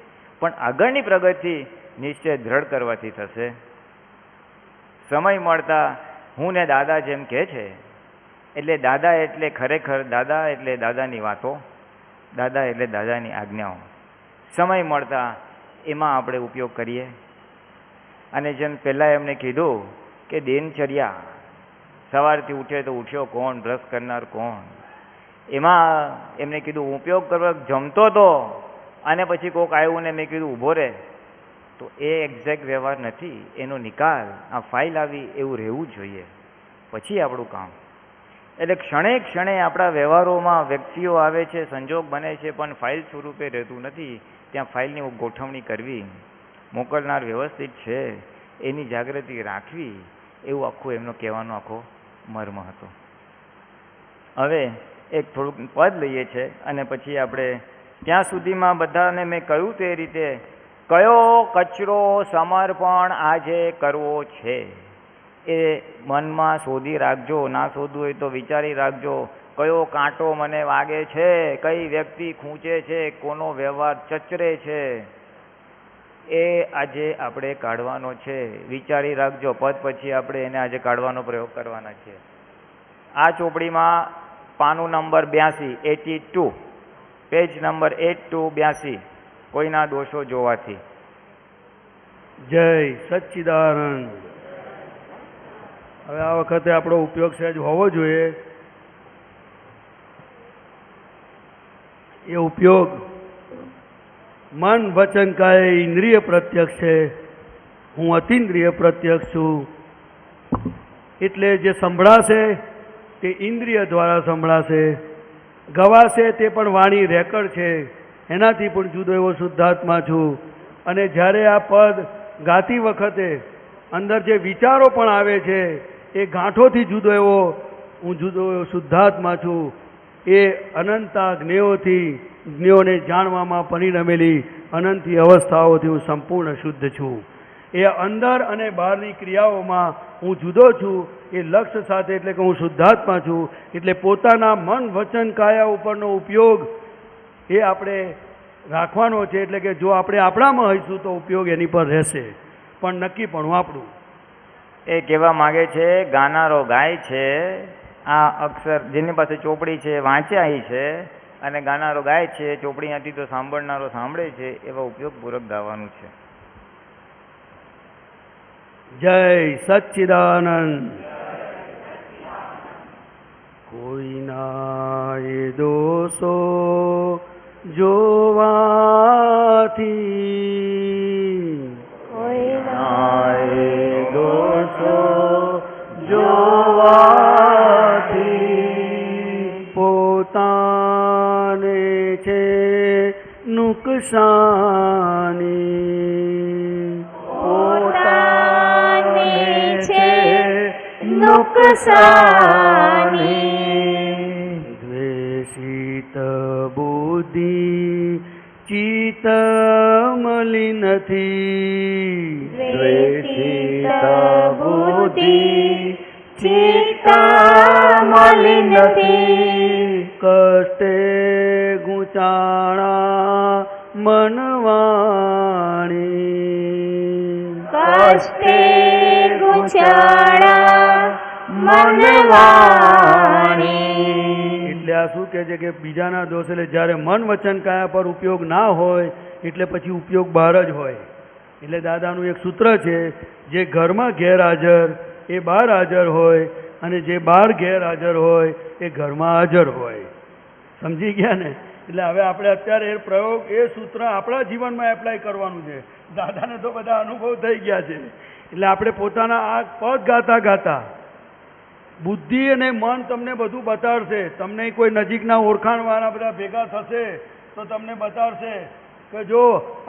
A: પણ આગળની પ્રગતિ નિશ્ચય દ્રઢ કરવાથી થશે. સમય મળતા હું ને દાદા જેમ કહે છે, એટલે દાદા એટલે ખરેખર દાદા એટલે દાદાની વાતો, દાદા એટલે દાદાની આજ્ઞાઓ. સમય મળતા એમાં આપણે ઉપયોગ કરીએ. અને જેમ પહેલાં એમને કીધું કે દિનચર્યા, સવારથી ઉઠે તો ઉઠ્યો કોણ, બ્રશ કરનાર કોણ, એમાં એમને કીધું ઉપયોગ કરવા જમતો હતો અને પછી કોઈક આવ્યું ને મેં કીધું ઊભો રહે, તો એ એક્ઝેક્ટ વ્યવહાર નથી, એનો નિકાલ આ ફાઇલ આવી એવું રહેવું જોઈએ, પછી આપણું કામ. એટલે ક્ષણે ક્ષણે આપણા વ્યવહારોમાં વ્યક્તિઓ આવે છે, સંજોગ બને છે, પણ ફાઇલ સ્વરૂપે રહેતું નથી. ત્યાં ફાઇલની ગોઠવણી કરવી, મોકલનાર વ્યવસ્થિત છે એની જાગૃતિ રાખવી, એવું આખું એમનો કહેવાનો આખો મર્મ હતો. હવે એક થોડુંક પદ લઈએ છે અને પછી આપણે ત્યાં સુધીમાં બધાને મેં કહ્યું તે રીતે કયો કચરો સમર્પણ આજે કરવો છે એ મનમાં શોધી રાખજો. ના શોધવું હોય તો વિચારી રાખજો, કયો કાંટો મને વાગે છે, કઈ વ્યક્તિ ખૂંચે છે, કોનો વ્યવહાર ચચરે છે, એ આજે આપણે કાઢવાનો છે. વિચારી રાખજો. પદ પછી આપણે એને આજે કાઢવાનો પ્રયોગ કરવાના છે. આ ચોપડીમાં પાનું નંબર 82, 82, પેજ નંબર 8282, કોઈના દોષો જોવાથી.
F: જય સચ્ચિદાનંદ. હવે આ વખતે આપણો ઉપયોગ સહેજ હોવો જોઈએ. એ ઉપયોગ મન વચન કાય ઇન્દ્રિય પ્રત્યક્ષ છે, હું અતિન્દ્રિય પ્રત્યક્ષ છું. એટલે જે સંભળાશે તે ઇન્દ્રિય દ્વારા સંભળાશે, ગવાશે તે પણ વાણી રેકર્ડ છે, એનાથી પણ જુદો એવો શુદ્ધાત્મા છું. અને જ્યારે આ પદ ગાતી વખતે અંદર જે વિચારો પણ આવે છે એ ગાંઠોથી જુદો એવો હું જુદો એવો શુદ્ધાત્મા છું. એ અનંતા જ્ઞેયોથી, જ્ઞેયોને જાણવામાં પરિણમેલી અનંતી અવસ્થાઓથી હું સંપૂર્ણ શુદ્ધ છું. એ અંદર અને બહારની ક્રિયાઓમાં હું જુદો છું. એ લક્ષ્ય સાથે, એટલે કે હું શુદ્ધાત્મા છું. એટલે પોતાના મન વચન કાયા ઉપરનો ઉપયોગ એ આપણે રાખવાનો છે. એટલે કે જો આપણે આપણામાં હઈશું તો ઉપયોગ એની પર રહેશે, પણ નક્કી પણ આપણું.
A: એ કહેવા માગે છે ગાનારો ગાય છે, આ અક્ષર જેની પાસે ચોપડી છે વાંચ્યા છે, અને ગાનારો ગાય છે, ચોપડી હતી તો સાંભળનારો સાંભળે છે, એવા ઉપયોગપૂર્વક ગાવાનું છે.
F: જય સચ્ચિદાનંદ. કોઈના એ દોષો જોવાથી, કોઈના એ દોષો જોવાથી પોતાને છે નુકસાની, પોતાને છે નુકસાની. દ્વેષિત બુદ્ધિ ચિત્ત મલિનથી
G: દ્વેષિત બુદ્ધિ ચિત્ત મલિનથી
F: કષ્ટે ગુચાણા મનવાણી
G: કષ્ટે ગુચાણા મનવાણી.
F: એટલે આ શું કહે છે કે બીજાના દોષ એટલે જ્યારે મન વચન કાયા પર ઉપયોગ ના હોય એટલે પછી ઉપયોગ બહાર જ હોય. એટલે દાદાનું એક સૂત્ર છે, જે ઘરમાં ગેરહાજર એ બહાર હાજર હોય, અને જે બહાર ગેરહાજર હોય એ ઘરમાં હાજર હોય. સમજી ગયા ને? એટલે હવે આપણે અત્યારે એ પ્રયોગ એ સૂત્ર આપણા જીવનમાં એપ્લાય કરવાનું છે. દાદાને તો બધા અનુભવ થઈ ગયા છે. એટલે આપણે પોતાના આ પદ ગાતા ગાતા બુદ્ધિ અને મન તમને બધું બતાડશે. તમને કોઈ નજીકના ઓળખાણવાળા બધા ભેગા થશે તો તમને બતાડશે કે જો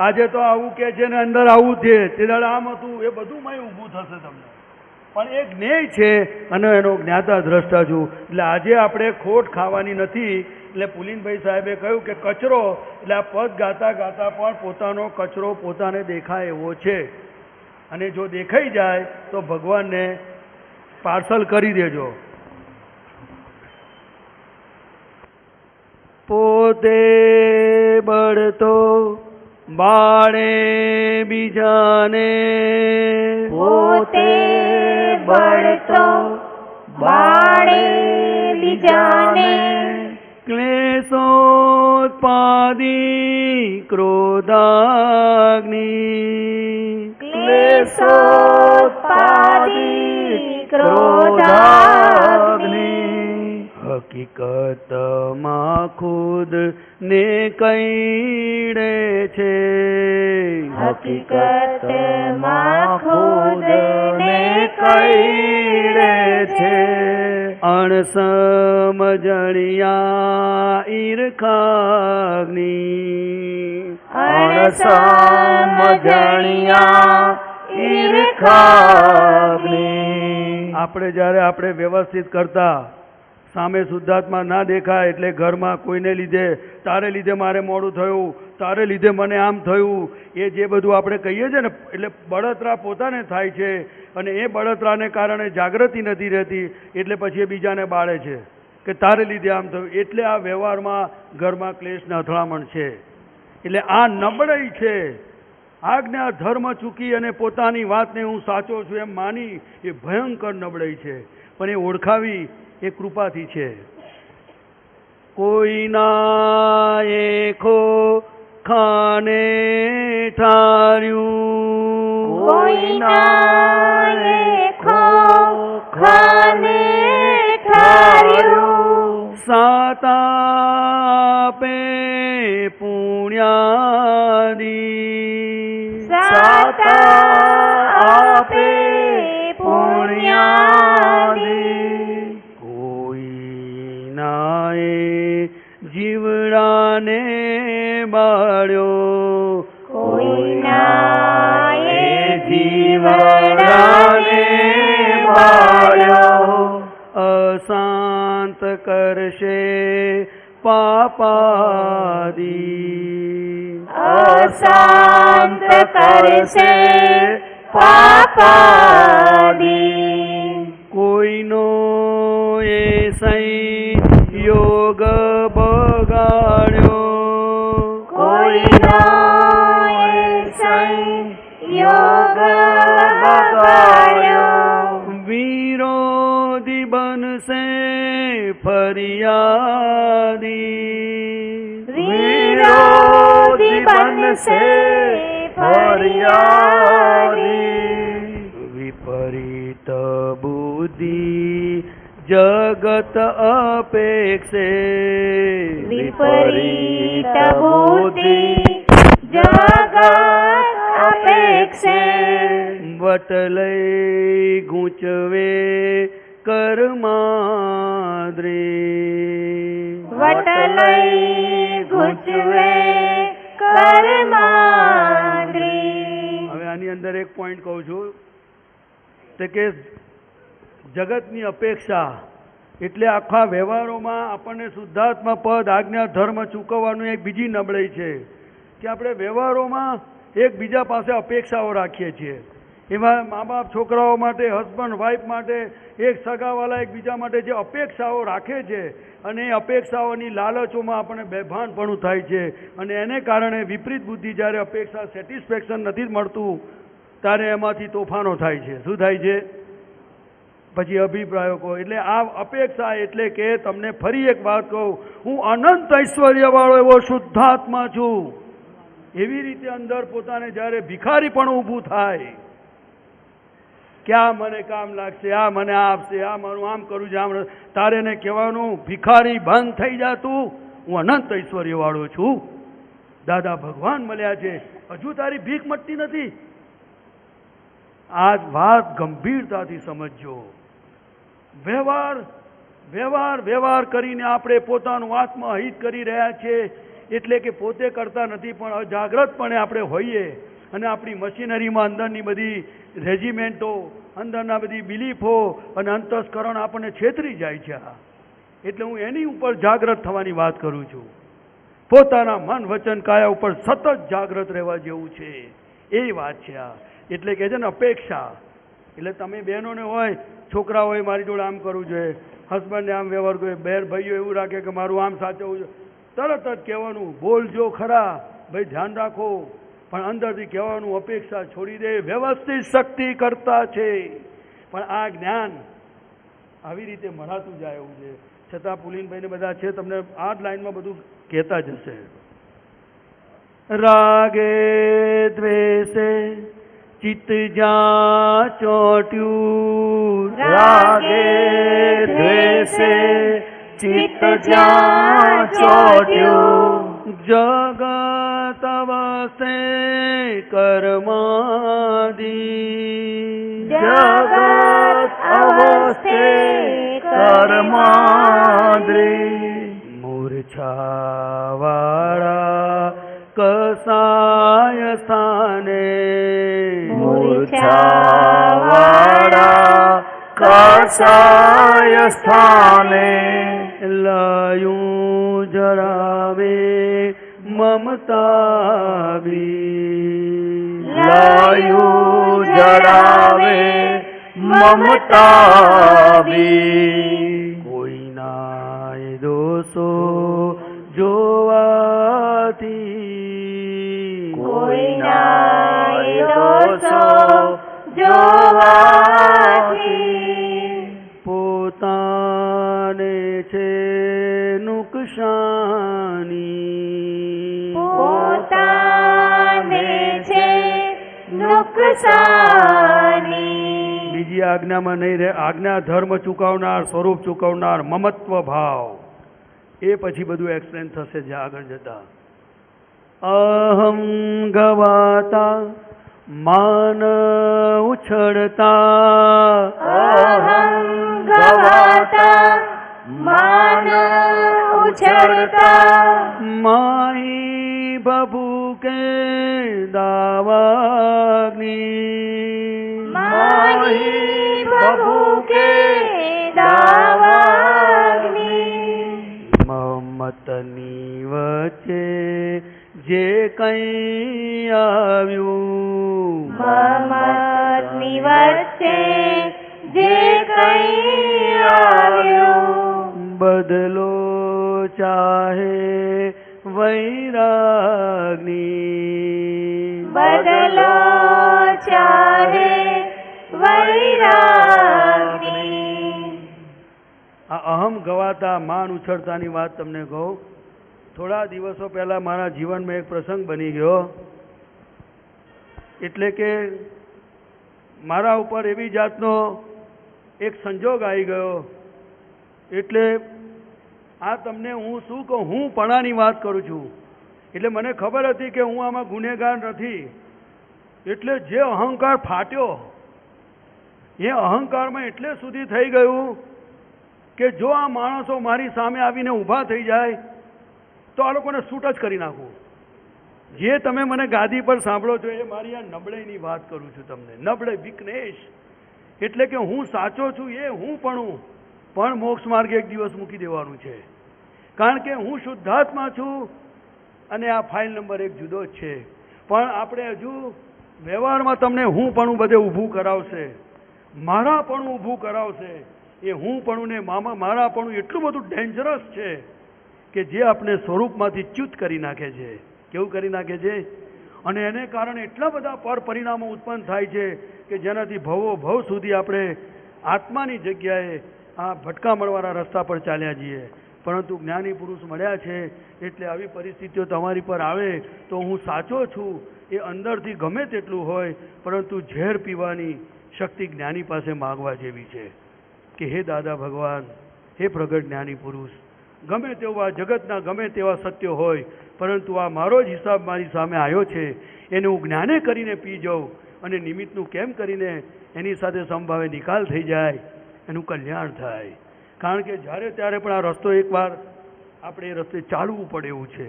F: આજે તો આવું કે છે ને અંદર આવું છે, તે દાડે આમ હતું, એ બધું મય ઊભું થશે તમને. પણ એ જ્ઞેય છે અને એનો જ્ઞાતા દ્રષ્ટા છું. એટલે આજે આપણે ખોટ ખાવાની નથી. એટલે પુલિનભાઈ સાહેબે કહ્યું કે કચરો, એટલે આ પદ ગાતા ગાતા પણ પોતાનો કચરો પોતાને દેખાય એવો છે. અને જો દેખાઈ જાય તો ભગવાનને પાર્સલ કરી દેજો. પોતે બળતો બાળે બીજાને,
G: પોતે બળતો બાળે બીજાને,
F: ક્લેશોત્પાદી ક્રોધાગ્નિ,
G: ક્લેશોત્પાદી ક્રોધાગ્નિ.
F: હકીકતમાં ખુદ ને કઈડે છે,
G: હકીકતમાં ખુદ ને કઈડે છે.
F: અણસમજણિયા ઈરખાગ્નિ,
G: અણસમજણિયા ઈરખાગ્નિ.
F: આપણે જ્યારે આપણે વ્યવસ્થિત કરતા સામે શુદ્ધાત્મા ના દેખાય એટલે ઘરમાં કોઈને લીધે, તારે લીધે મારે મોડું થયું, તારે લીધે મને આમ થયું, એ જે બધું આપણે કહીએ છીએ ને, એટલે બળતરા પોતાને થાય છે. અને એ બળતરાને કારણે જાગૃતિ નથી રહેતી, એટલે પછી એ બીજાને બાળે છે કે તારે લીધે આમ થયું. એટલે આ વ્યવહારમાં ઘરમાં ક્લેશને અથડામણ છે. એટલે આ નબળાઈ છે. આજ્ઞા ધર્મ ચૂકી અને પોતાની વાતને હું સાચો છું એમ માની એ ભયંકર નબળાઈ છે. પણ એ ઓળખાવી એ કૃપાથી છે. કોઈના એખો ખાને ઠાર્યું,
G: કોઈના એખો ખાને ઠાર્યું,
F: સાતાપે પુણ્યાદી,
G: સાતા આપે પુણ્યાદી.
F: કોઈનાએ જીવડાને બાળ્યો,
G: કોઈનાએ જીવડાને બાળ્યો,
F: અશાંત કરશે પાપાદી,
G: અશાંત કરશે પાપાદી.
F: કોઈનો એ સંયોગ બગાડ્યો,
G: કોઈનો એ સંયોગ બગાડ્યો,
F: વિરોધી બનશે ફરિયાદી,
G: વિરોધી બનશે ફરિયાદી.
F: વિપરીત બુદ્ધિ જગત અપેક્ષે,
G: વિપરીત બુદ્ધિ જગત અપેક્ષે,
F: વટલઈ ગૂંચવે કર્માદ્રી,
G: વટલઈ ગૂંચવે કર્માદ્રી.
F: હવે આની અંદર એક પોઈન્ટ કહું છું તે કે જગતની અપેક્ષા એટલે આખા વ્યવહારોમાં આપણને શુદ્ધાત્મા પદ આજ્ઞા ધર્મ ચૂકવવાનું એક બીજી નબળાઈ છે કે આપણે વ્યવહારોમાં એકબીજા પાસે અપેક્ષાઓ રાખીએ છીએ. એમાં મા બાપ છોકરાઓ માટે, હસબન્ડ વાઈફ માટે, એક સગાવાલા એકબીજા માટે જે અપેક્ષાઓ રાખે છે અને એ અપેક્ષાઓની લાલચોમાં આપણને બેભાનપણું થાય છે અને એને કારણે વિપરીત બુદ્ધિ જ્યારે અપેક્ષા સેટિસ્ફેક્શન નથી મળતું ત્યારે એમાંથી તોફાનો થાય છે. શું થાય છે? પછી અભિપ્રાયો કહો. એટલે આ અપેક્ષા એટલે કે તમને ફરી એક વાત કહું, હું અનંત ઐશ્વર્યવાળો એવો શુદ્ધાત્મા છું. એવી રીતે અંદર પોતાને જ્યારે ભિખારી પણ ઊભું થાય કે આ મને કામ લાગશે, આ મને આ આપશે, આ મારું આમ કરું છે, આમ, તારે એને કહેવાનું ભિખારી બંધ થઈ જા, તું હું અનંત ઐશ્વર્યવાળો છું. દાદા ભગવાન મળ્યા છે, હજુ તારી ભીખ મટતી નથી. આ વાત ગંભીરતાથી સમજજો. વ્યવહાર કરીને આપણે પોતાનું આત્મહિત કરી રહ્યા છીએ. એટલે કે પોતે કરતા નથી પણ અજાગ્રતપણે આપણે હોઈએ અને આપણી મશીનરીમાં અંદરની બધી રેજિમેન્ટો, અંદરના બધી બિલીફો અને અંતસ્કરણ આપણને છેતરી જાય છે. એટલે હું એની ઉપર જાગૃત થવાની વાત કરું છું. પોતાના મન વચન કાયા ઉપર સતત જાગૃત રહેવા જેવું છે એ વાત છે આ. એટલે કે છે ને અપેક્ષા. એટલે તમે બહેનોને હોય, છોકરા હોય મારી જોડે આમ કરવું જોઈએ, હસબન્ડને આમ વ્યવહાર કરે, બેર ભાઈઓ એવું રાખે કે મારું આમ સાચવવું જોઈએ, તરત જ કહેવાનું બોલજો ખરા ભાઈ, ધ્યાન રાખો, પણ અંદરથી કહેવાનું અપેક્ષા છોડી દે. વ્યવસ્થિત શક્તિ કરતા છે પણ આ જ્ઞાન આવી રીતે મળાતું જાય એવું છે. છતાં પુલિનભાઈને બધા છે, તમને આ જ લાઈનમાં બધું કહેતા જ હશે. રાગે દ્વેષે ચિત્ત જા ચોટ્યું,
G: રાગે દ્વેષે ચિત્ત જા ચોટ્યું,
F: જગત અવસે કર્માદી,
G: જગત અવસે કર્માદ્રી,
F: મૂર્છાવાળા કસાય સ્થાને,
G: મૂર્છાવાળા કસાય સ્થાને,
F: લાયું જરાવે મમતાવી,
G: લાયું જડાવે મમતાવી,
F: કોઈના દોષો જોવાથી,
G: કોઈના દોષો જોવાથી,
F: પોતાને છે નુકસાની,
G: પોતાને છે નુકસાની.
F: બીજી આજ્ઞામાં નહીં રહે. આજ્ઞા ધર્મ ચૂકવનાર, સ્વરૂપ ચૂકવનાર, મમત્વ ભાવ, એ પછી બધું એક્સપ્લેન થશે જે આગળ જતા. અહમ ગવાતા માન ઉછળતા,
G: અહં ગવાતા માન ઉછળતા,
F: માહી બબૂકે દાવાગ્નિ,
G: માહી બબૂકે દાવાગ્નિ,
F: મમતની વચ્ચે જે કંઈ આવ્યું,
G: મમતની વચ્ચે જે કંઈ આવ્યું,
F: બદલો ચાહે વૈરાગની,
G: બદલો ચાહે વૈરાગની.
F: આ અહમ ગવાતા માન ઉછળતાની વાત તમને કહું. થોડા દિવસો પહેલાં મારા જીવનમાં એક પ્રસંગ બની ગયો. એટલે કે મારા ઉપર એવી જાતનો એક સંજોગ આવી ગયો. એટલે આ તમને હું શું કહું, હું પણાની વાત કરું છું. એટલે મને ખબર હતી કે હું આમાં ગુનેગાર નથી. એટલે જે અહંકાર ફાટ્યો એ અહંકારમાં એટલે સુધી થઈ ગયું કે જો આ માણસો મારી સામે આવીને ઊભા થઈ જાય તો આ લોકોને શૂટ જ કરી નાખું. જે તમે મને ગાદી પર સાંભળો છો એ મારી આ નબળાઈની વાત કરું છું તમને. નબળે વિકનેશ એટલે કે હું સાચો છું એ હું પણ મોક્ષ માર્ગે એક દિવસ મૂકી દેવાનું છે. કારણ કે હું શુદ્ધાત્મા છું અને આ ફાઇલ નંબર 1 જુદો જ છે. પણ આપણે હજુ વ્યવહારમાં તમને હું પણ બધે ઊભું કરાવશે, મારા પણ ઊભું કરાવશે. એ હું પણ ને મારા પણ એટલું બધું ડેન્જરસ છે કે જે આપણે સ્વરૂપમાંથી ચ્યુત કરી નાખે છે. કેવું કરી નાખે છે? અને એને કારણે એટલા બધા પર પરિણામો ઉત્પન્ન થાય છે કે જેનાથી ભવો ભવ સુધી આપણે આત્માની જગ્યાએ આ ભટકામણવાળા રસ્તા પર ચાલ્યા જઈએ. પરંતુ જ્ઞાની પુરુષ મળ્યા છે એટલે આવી પરિસ્થિતિઓ તમારી પર આવે તો હું સાચો છું એ અંદરથી ગમે તેટલું હોય, પરંતુ ઝેર પીવાની શક્તિ જ્ઞાની પાસે માગવા જેવી છે કે હે દાદા ભગવાન, હે પ્રગટ જ્ઞાની પુરુષ, ગમે તેવું આ જગતના ગમે તેવા સત્યો હોય, પરંતુ આ મારો જ હિસાબ મારી સામે આવ્યો છે, એને હું જ્ઞાને કરીને પી જાઉં અને નિમિત્તનું કેમ કરીને એની સાથે સંભાવે નિકાલ થઈ જાય, એનું કલ્યાણ થાય. કારણ કે જ્યારે ત્યારે પણ આ રસ્તો એકવાર આપણે એ રસ્તે ચાલવું પડે એવું છે.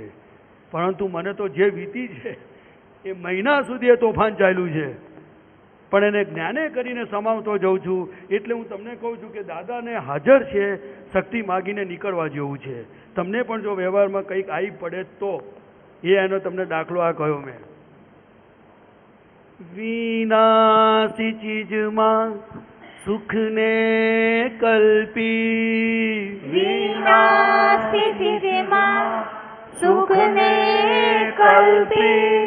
F: પરંતુ મને તો જે વીતી છે એ મહિના સુધી એ તોફાન ચાલ્યું છે, પણ એને જ્ઞાને કરીને સમાવતો જઉં છું. એટલે હું તમને કહું છું કે દાદાને હાજર છે, શક્તિ માગીને નીકળવા જેવું છે. તમને પણ જો વ્યવહારમાં કંઈક આવી પડે તો એનો તમને દાખલો આ કહ્યો મેં. વિનાશી ચીજમાં સુખને કલ્પી,
G: વિનાશી ચીજમાં સુખને કલ્પી,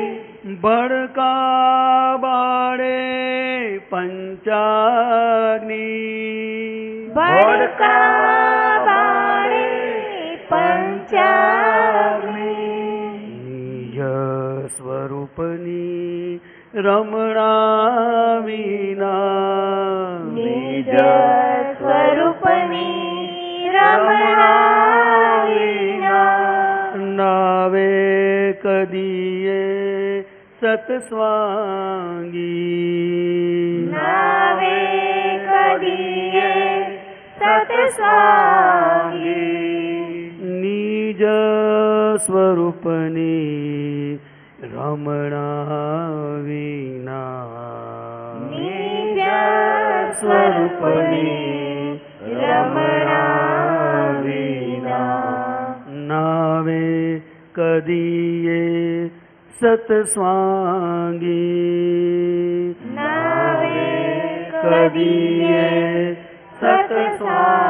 F: ભડકા બાળે પંચાગ્નિ,
G: ભડકા બાળે પંચાગ્નિ,
F: નિજ સ્વરૂપની રમણા વિના,
G: નિજ સ્વરૂપની રમણા વિના,
F: નાવે કદીએ સતસ્વાંગી,
G: નાવે કદીએ સતસ્વાંગી,
F: નિજ સ્વરૂપની રમણા વિના,
G: નિજ સ્વરૂપની રમણા વિના,
F: નાવે કદીએ સતસ્વાંગી,
G: નાવે કદીએ સતસ્વાંગી.